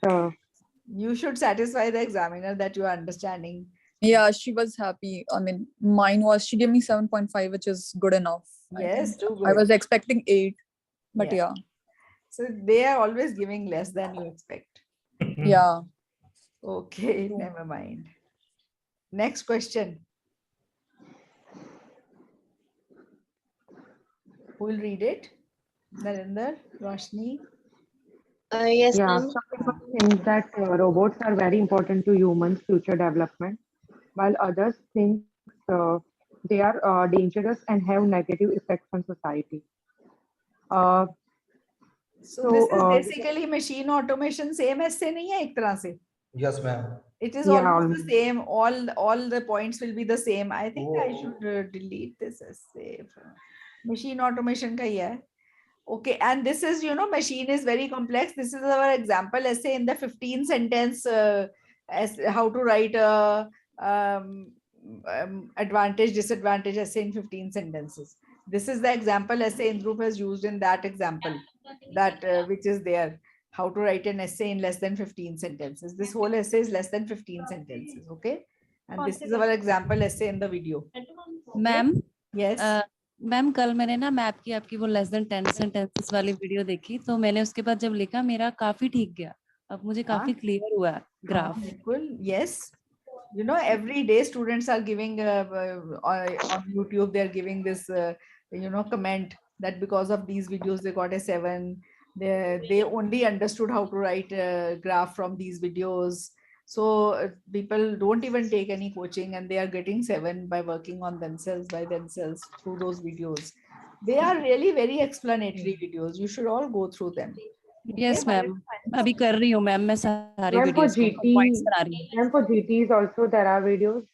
You should satisfy the examiner that you are understanding. Yeah, she was happy. I mean, she gave me 7.5, which is good enough. I Yes, think. too I good. was expecting 8, but Yeah. yeah. So they are always giving less than you expect. Yeah. Okay, never mind. Next question. Who will read it? Narinder, Roshni? Yes, Yeah, ma'am. some people think that robots are very important to humans' future development, while others think they are dangerous and have negative effects on society. Uh, So this so, is basically machine automation, same as से नहीं है एक तरह से. Yes, ma'am. It is Yeah, almost the almost. same. All the points will be the same. I think I should delete this essay. Machine automation का ही है. Okay, and this is, machine is very complex. This is our example essay in the 15 sentence as how to write a advantage, disadvantage essay in 15 sentences. This is the example essay Indrup has used in that example, that which is there. How to write an essay in less than 15 sentences. This whole essay is less than 15 sentences, okay? And this is our example essay in the video. Ma'am Yes. Ma'am कल मैंने ना map की आपकी वो less than 10 sentences वाली video देखी, तो मैंने उसके बाद जब लिखा मेरा काफी ठीक गया, अब मुझे काफी क्लियर हुआ graph. Yes. Every day students are giving on YouTube, they're giving this comment that because of these videos they got a 7. They only understood how to write a graph from these videos. So people don't even take any coaching and they are getting 7 by working on themselves by themselves through those videos. They are really very explanatory videos. You should all go through them. Yes, ma'am. अभी कर रही हूँ ma'am, मैं सारी Ma'am, for videos को points बना रही हूँ. Ma'am, for GTs also there are videos.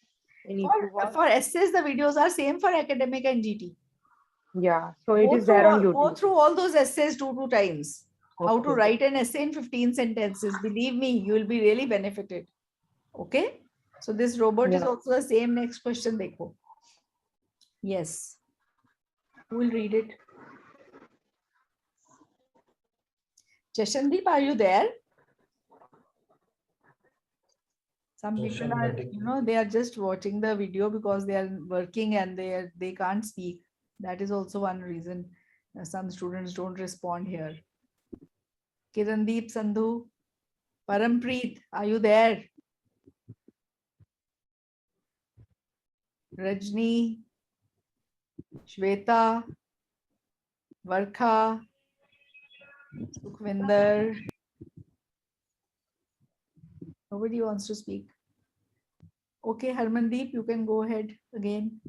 You need to watch. For essays, the videos are same for academic and GT. Yeah, so it is there on Go YouTube. through all those essays 2 times. How to write an essay in 15 sentences. Believe me, you will be really benefited. Okay. So this robot is Yeah. also the same. Next question, dekho. Yes. Who will read it? Chashandeep, are you there? Some people are, they are just watching the video because they are working and they can't speak. That is also one reason some students don't respond here. Kirandeep, Sandhu, Parampreet, are you there? Rajni, Shweta, Varkha, Sukhvinder. Nobody wants to speak. Okay, Harmandeep, you can go ahead again.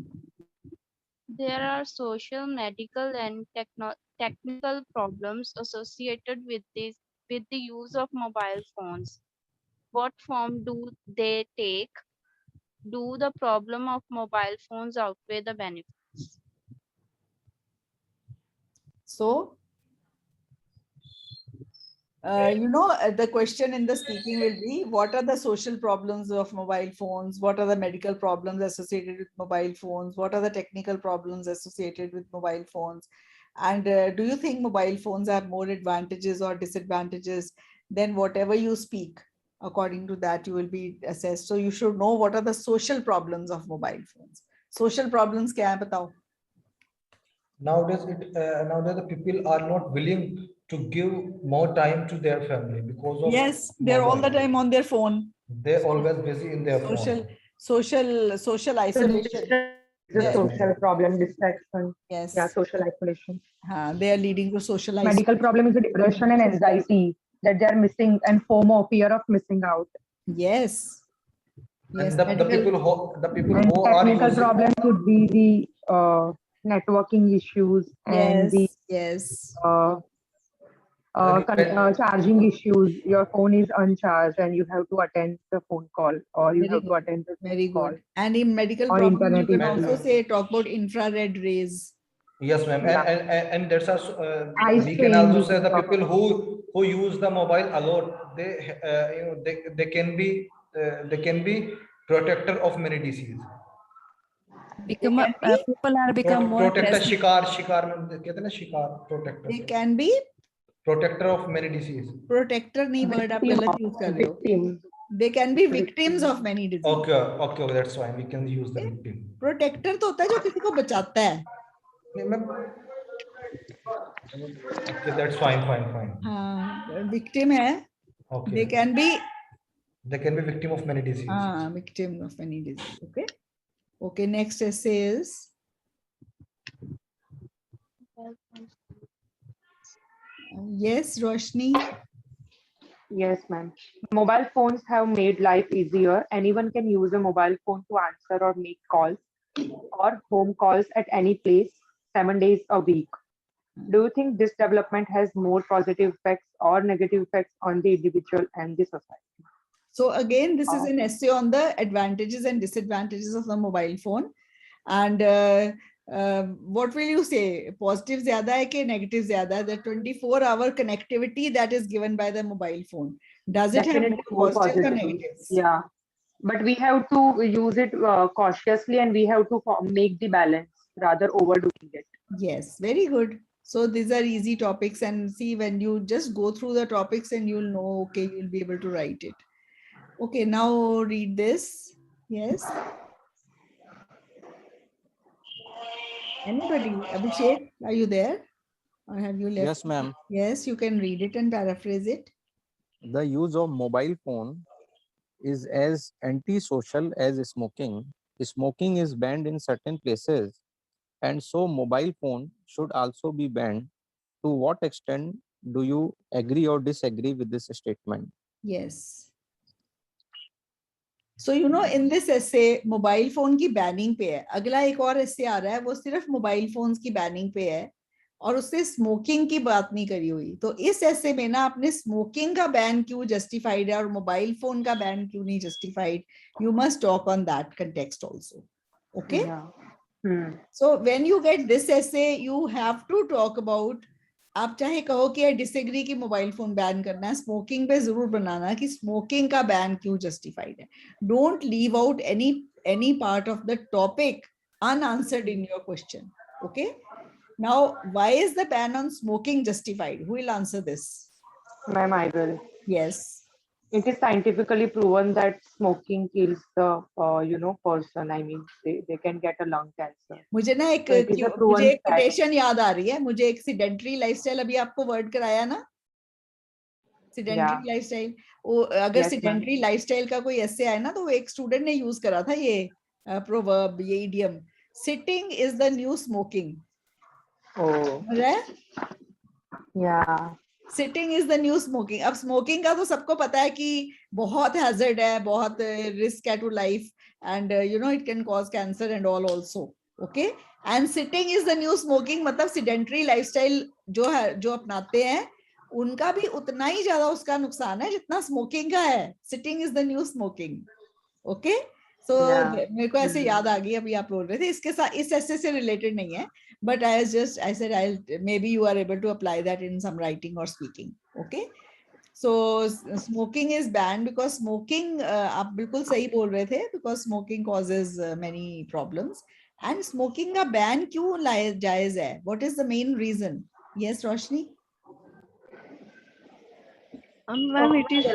There are social, medical, and technical problems associated with the use of mobile phones. What form do they take? Do the problem of mobile phones outweigh the benefits? So, the question in the speaking will be, what are the social problems of mobile phones? What are the medical problems associated with mobile phones? What are the technical problems associated with mobile phones? And do you think mobile phones have more advantages or disadvantages? Then whatever you speak, according to that, you will be assessed. So you should know what are the social problems of mobile phones. Social problems kya hai, batao? Nowadays the people are not willing to give more time to their family because of Yes, they're all the time on their phone. They're always busy in their phone. Social isolation. The social problem, distraction. Yes. Yeah, social isolation. They are leading to social isolation. Medical problem is a depression and anxiety that they are missing, and FOMO, fear of missing out. Yes. And the people who are technical using, problems would be the networking issues and the charging issues. Your phone is uncharged and you have to attend the phone call, or you have to attend the very call. good. And in medical Or problems, you internet can issues. also talk about infrared rays. yes, ma'am, and that's also Eye we strain, can also we say can the talk people who use the mobile a lot, they can be protector of many diseases. People are become more protector aggressive. शिकार में कहते हैं ना शिकार protector. They can be protector of many diseases. protector नहीं word आप गलत use कर रहे हो. They can be victims of many diseases. Okay, that's fine. We can use the victim. Protector तो होता है जो किसी को बचाता है. Okay, that's fine. हाँ, victim है. Okay. They can be victim of many diseases. victim of many diseases. Okay. Okay. Next essay is yes, Roshni. Yes, ma'am. Mobile phones have made life easier. Anyone can use a mobile phone to answer or make calls or home calls at any place, 7 days a week. Do you think this development has more positive effects or negative effects on the individual and the society? So again, this is an essay on the advantages and disadvantages of the mobile phone. And what will you say? Positive zyada hai ke negative zyada hai? The 24-hour connectivity that is given by the mobile phone. Does it have Definitely more more positives or positive. negatives? Yeah. But we have to use it cautiously, and we have to make the balance rather overdoing it. Yes, very good. So these are easy topics, and see, when you just go through the topics and you'll know, okay, you'll be able to write it. Okay, now read this. Yes. Anybody? Abhishek, are you there? Or have you left? Yes, ma'am. Yes, you can read it and paraphrase it. The use of mobile phone is as antisocial as smoking. Smoking is banned in certain places, and so mobile phone should also be banned. To what extent do you agree or disagree with this statement? Yes. So you know, in this essay, mobile phone की banning पे है. अगला एक और essay आ रहा है, वो सिर्फ mobile phones की banning पे है, और उससे smoking की बात नहीं करी हुई. तो इस essay में ना आपने smoking का ban क्यों justified है और mobile phone का ban क्यों नहीं justified? You must talk on that context also. Okay? Yeah. So when you get this essay, you have to talk about. आप चाहे कहो कि डिसएग्री की मोबाइल फोन बैन करना है, स्मोकिंग पे जरूर बनाना कि स्मोकिंग का बैन क्यों जस्टिफाइड है. Don't leave out any part of the topic unanswered in your question. Okay, now why is the ban on smoking justified? Who will answer this? Ma'am, I will. Yes. It is scientifically proven that smoking kills the person. I mean, they can get a lung cancer. मुझे ना एक So it is a proven मुझे एक fact. Quotation याद आ रही है. मुझे एक सिडेंटरी लाइफस्टाइल, अभी आपको वर्ड कराया ना, सिडेंटरी लाइफस्टाइल. वो अगर Yes, ma'am. सिडेंटरी लाइफस्टाइल का कोई ऐसे आए ना, तो वो एक स्टूडेंट ने यूज करा था ये प्रोवर्ब, ये idiom, sitting is the new smoking. Sitting is the new smoking. अब स्मोकिंग का तो सबको पता है कि बहुत हैजर्ड है, बहुत रिस्क है to life, and you know it can cause cancer and all also. Okay, and sitting is the new smoking मतलब सिडेंटरी लाइफस्टाइल जो है, जो अपनाते हैं, उनका भी उतना ही ज्यादा उसका नुकसान है जितना स्मोकिंग का है. Sitting is the new smoking. Okay, so मेरे को ऐसे याद आ गई अभी आप बोल रहे थे. इसके साथ इस ऐसे से रिलेटेड नहीं है, but I said maybe you are able to apply that in some writing or speaking. Okay, so smoking is banned because smoking, आप बिल्कुल सही बोल रहे थे, because smoking causes many problems. And smoking का ban क्यों जायज है? What is the main reason? Yes, Roshni. Ma'am, it is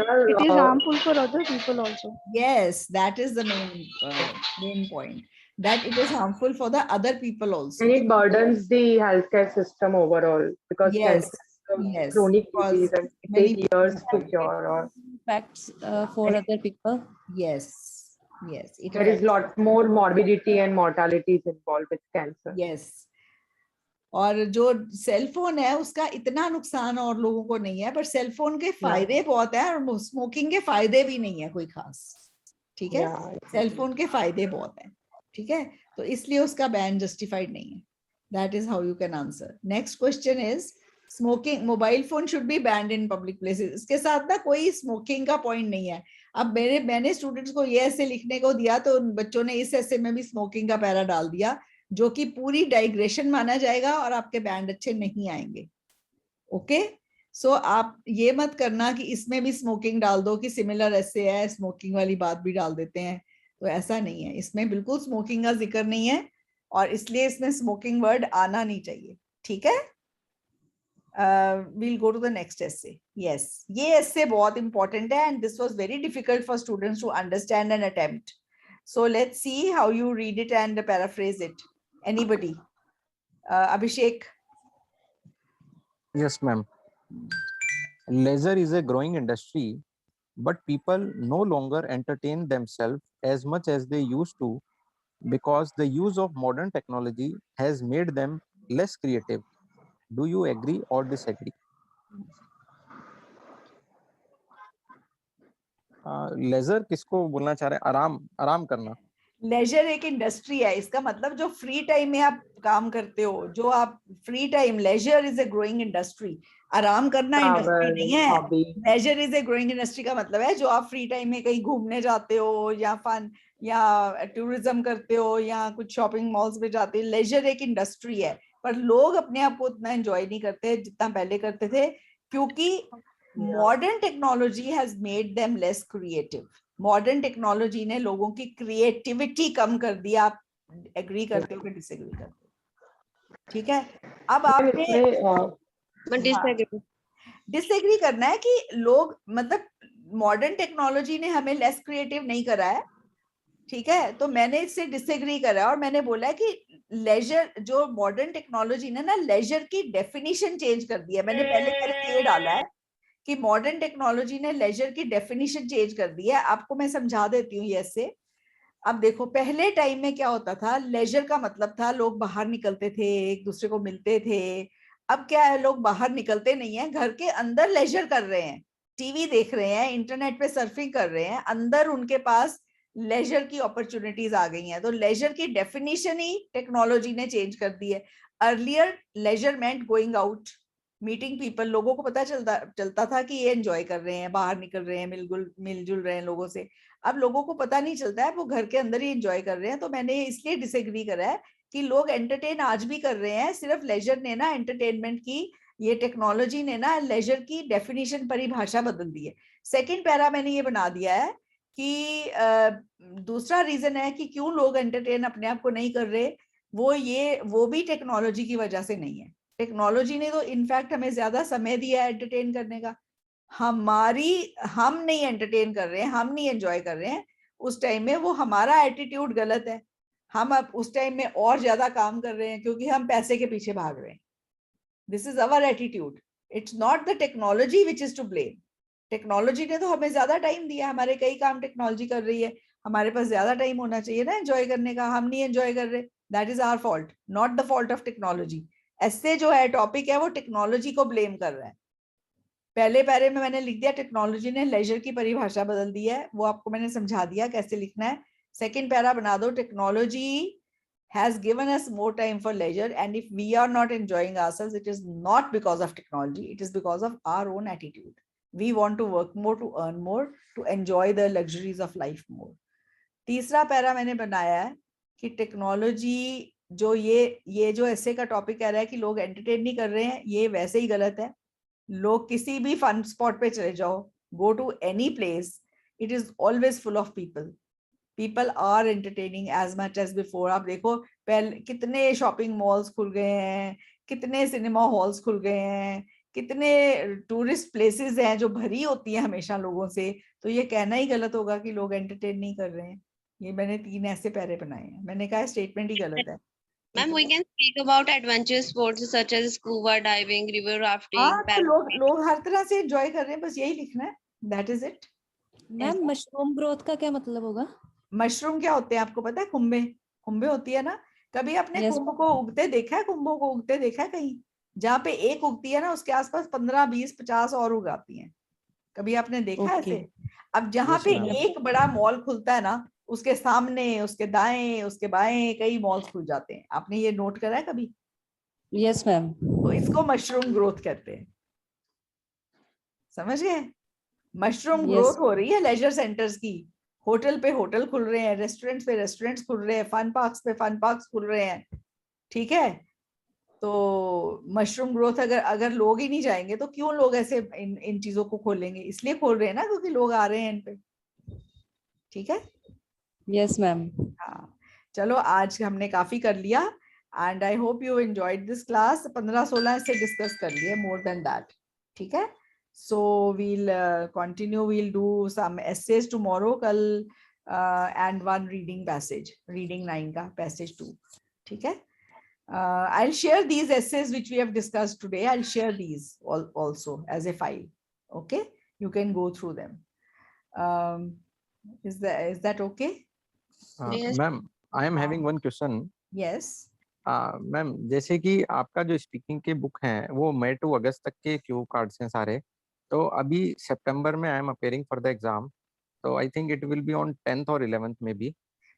harmful for other people also. Yes, that is the main point, that it is harmful for the other people also. And it burdens the healthcare system overall because Yes, cancer is yes, chronic because disease and it many takes years to cure. Or Facts for other people. yes, yes, it there is lot more morbidity and mortality involved with cancer. Yes. और जो cell phone है उसका इतना नुकसान और लोगों को नहीं है, पर सेल फोन के फायदे बहुत है और स्मोकिंग के फायदे भी नहीं है कोई खास. ठीक है, सेल फोन के फायदे बहुत है. ठीक है, तो इसलिए उसका बैन जस्टिफाइड नहीं है. That is how you can answer. Next question is smoking, mobile phone should be band in public places. इसके साथ ना कोई स्मोकिंग का पॉइंट नहीं है. अब मैंने स्टूडेंट्स को ये ऐसे लिखने को दिया, तो बच्चों ने इस ऐसे में भी स्मोकिंग का पैरा डाल दिया, जो कि पूरी डाइग्रेशन माना जाएगा और आपके बैंड अच्छे नहीं आएंगे. ओके, सो आप ये मत करना कि इसमें भी स्मोकिंग डाल दो कि सिमिलर ऐसे है, स्मोकिंग वाली बात भी डाल देते हैं. तो ऐसा नहीं है, इसमें बिल्कुल स्मोकिंग का जिक्र नहीं है और इसलिए इसमें स्मोकिंग वर्ड आना नहीं चाहिए. ठीक है, we'll go to the next essay. Yes, ये essay बहुत important है and this was very difficult for students to understand and attempt. So let's see how you read it and paraphrase it. Anybody? Abhishek. Yes, ma'am. Leisure is a growing industry, but people no longer entertain themselves as much as they used to because the use of modern technology has made them less creative. Do you agree or disagree? Leisure किसको बोलना चाह रहे हैं? आराम, आराम करना। Laser एक industry है, इसका मतलब जो फ्री टाइम में आप काम करते हो, जो आप free time, leisure is a growing industry. आराम करना इंडस्ट्री नहीं है। hobby. Leisure is a growing industry का मतलब है जो आप फ्री टाइम में कहीं घूमने जाते हो या फन या टूरिज्म करते हो या कुछ शॉपिंग मॉल्स में जाते हो। लेजर एक इंडस्ट्री है, पर लोग अपने आप को उतना एंजॉय नहीं करते जितना पहले करते थे, क्योंकि modern technology has made them less creative. Modern technology ने लोगों की क्रिएटिविटी कम कर दिया। आप एग्री करते हो कि डिसएग्री करते हो? ठीक है, अब आपने डिसएग्री करना है कि लोग, मतलब मॉडर्न टेक्नोलॉजी ने हमें लेस क्रिएटिव नहीं करा है, ठीक है? तो मैंने इससे डिसएग्री करा और मैंने बोला कि लेजर, जो मॉडर्न टेक्नोलॉजी ने ना लेजर की डेफिनेशन चेंज कर दी है। मैंने पहले ये डाला है कि मॉडर्न टेक्नोलॉजी ने लेजर की डेफिनेशन चेंज कर दी है। आपको मैं समझा देती हूँ ये ऐसे। अब देखो, पहले टाइम में क्या होता था, लेजर का मतलब था लोग बाहर निकलते थे, एक दूसरे को मिलते थे। अब क्या है, लोग बाहर निकलते नहीं है, घर के अंदर लेजर कर रहे हैं, टीवी देख रहे हैं, इंटरनेट पे सर्फिंग कर रहे हैं, अंदर उनके पास लेजर की अपॉर्चुनिटीज आ गई हैं। तो लेजर की डेफिनेशन ही टेक्नोलॉजी ने चेंज कर दी है। अर्लियर लेजर मेंट गोइंग आउट, मीटिंग पीपल। लोगों को पता चलता था कि ये एंजॉय कर रहे हैं, बाहर निकल रहे हैं, मिलजुल रहे हैं लोगों से। अब लोगों को पता नहीं चलता है, वो घर के अंदर ही एंजॉय कर रहे हैं। तो मैंने इसलिए डिसएग्री करा है कि लोग एंटरटेन आज भी कर रहे हैं, सिर्फ लेजर ने ना एंटरटेनमेंट की, ये टेक्नोलॉजी ने ना लेजर की डेफिनेशन, परिभाषा बदल दी है। सेकंड पैरा मैंने ये बना दिया है कि दूसरा रीजन है कि क्यों लोग एंटरटेन अपने आप को नहीं कर रहे, वो भी टेक्नोलॉजी की वजह से नहीं है। टेक्नोलॉजी ने तो इनफैक्ट हमें ज्यादा समय दिया है एंटरटेन करने का। हम नहीं एंटरटेन कर रहे हैं, हम नहीं एंजॉय कर रहे हैं उस टाइम में, वो हमारा एटीट्यूड गलत है। हम अब उस टाइम में और ज्यादा काम कर रहे हैं क्योंकि हम पैसे के पीछे भाग रहे हैं। This is our attitude, it's not the technology which is to blame. Technology ने तो हमें ज्यादा टाइम दिया, हमारे कई काम टेक्नोलॉजी कर रही है, हमारे पास ज्यादा टाइम होना चाहिए ना एंजॉय करने का, हम नहीं एंजॉय कर रहे। That is our fault, not the fault of technology. ऐसे जो है टॉपिक है वो टेक्नोलॉजी को ब्लेम कर रहा है। पहले पैरे में मैंने लिख दिया टेक्नोलॉजी ने लेजर की परिभाषा बदल दी है, वो आपको मैंने समझा दिया कैसे लिखना है। सेकंड पैरा बना दो, technology has given us more time for leisure, and if we are not enjoying ourselves, it is not because of technology, it is because of our own attitude. We want to work more, to earn more, to enjoy the luxuries of life more. तीसरा para मैंने बनाया है कि technology, जो ये जो ऐसे का टॉपिक कह रहा है कि लोग एंटरटेन नहीं कर रहे हैं, ये वैसे ही गलत है। लोग किसी भी फन स्पॉट पे चले जाओ, go to any place, it is always full of people. People are entertaining as much as before. आप देखो पहले कितने शॉपिंग मॉल्स खुल गए हैं, कितने सिनेमा हॉल्स खुल गए हैं, कितने टूरिस्ट प्लेसेस हैं जो भरी होती है हमेशा लोगों से। तो ये कहना ही गलत होगा कि लोग एंटरटेन नहीं कर रहे हैं। ये मैंने 3 ऐसे पैरे बनाए हैं, मैंने कहा स्टेटमेंट ही गलत है। Ma'am, we can speak about adventure sports such as scuba diving, river rafting, हाँ, तो लोग हर तरह से एंजॉय कर रहे हैं, बस यही लिखना है, that is it. Ma'am, mushroom growth का क्या मतलब होगा? मशरूम क्या होते हैं आपको पता है? खुम्बे होती है ना। कभी आपने Yes. खुम्ब को उगते देखा है? खुम्बों को उगते देखा है कहीं? जहाँ पे एक उगती है ना, उसके आसपास 15, 20, 50 और उगाती हैं। कभी आपने देखा है Okay. ऐसे? अब जहाँ Yes, पे ma'am. एक बड़ा मॉल खुलता है ना, उसके सामने, उसके दाएं, उसके बाएं कई मॉल्स खुल जाते हैं। आपने ये नोट करा है कभी? Yes ma'am. तो इसको मशरूम ग्रोथ कहते हैं, समझ गए? Mushroom Yes. ग्रोथ हो रही है लेजर सेंटर्स की। होटल पे होटल खुल रहे हैं, रेस्टोरेंट्स पे रेस्टोरेंट्स खुल रहे हैं, फन पार्क्स पे फन पार्क्स खुल रहे हैं, ठीक है? तो मशरूम ग्रोथ अगर लोग ही नहीं जाएंगे तो क्यों लोग ऐसे इन चीजों को खोलेंगे? इसलिए खोल रहे हैं ना क्योंकि लोग आ रहे हैं इन पे, ठीक है? Yes ma'am. हाँ, चलो आज हमने काफी कर लिया and I hope you enjoyed this class. 15-16 से डिस्कस कर लिए, मोर देन दैट, ठीक है? So we'll continue, we'll do some essays tomorrow कल and one reading passage, reading 9 का passage 2, ठीक है? I'll share these essays which we have discussed today. I'll share these also as a file. Okay, you can go through them. Is that okay? Yes. Ma'am, I am having one question. Yes. Ma'am, जैसे कि आपका जो speaking के book हैं वो मई to अगस्त तक के cue cards हैं सारे, तो अभी सितंबर में I am appearing for the exam, तो I think it will be on 10th or 11th maybe.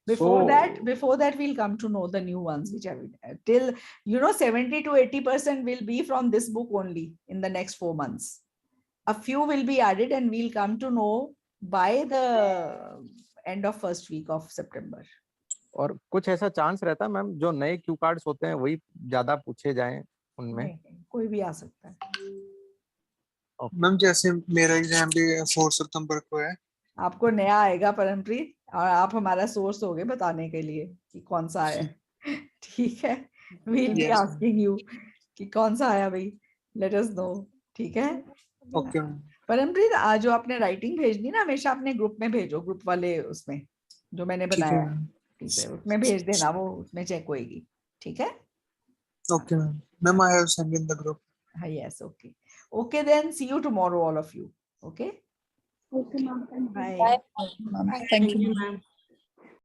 Before that, we'll come to know the new ones which have till 70 to 80% will be from this book only in the next 4 months. A few will be added and we'll come to know by the end of first week of September. और कुछ ऐसा chance रहता है ma'am जो नए cue cards होते हैं वही ज्यादा पूछे जाएं उनमें? नहीं, कोई भी आ सकता है मैम। जैसे मेरा एग्जाम भी 4 सितंबर को है। आपको नया आएगा परमप्रीत, और आप हमारा सोर्स होगे बताने के लिए कि कौन सा आया। ठीक है, we'll be asking you कि कौन सा आया भाई, let us know। ठीक है, ओके मैम। परमप्रीत आज जो आपने राइटिंग भेजनी ना हमेशा अपने ग्रुप में भेजो, ग्रुप वाले उसमें जो मैंने बनाया, ठीक है उसमें भेज देना, वो उसमें चेक होएगी। ठीक है, okay ma'am. Ma'am I have send in the group. हाँ, yes, okay, okay, then see you tomorrow all of you। Okay, Okay, ma'am. Thank you. bye। Thank you. ma'am.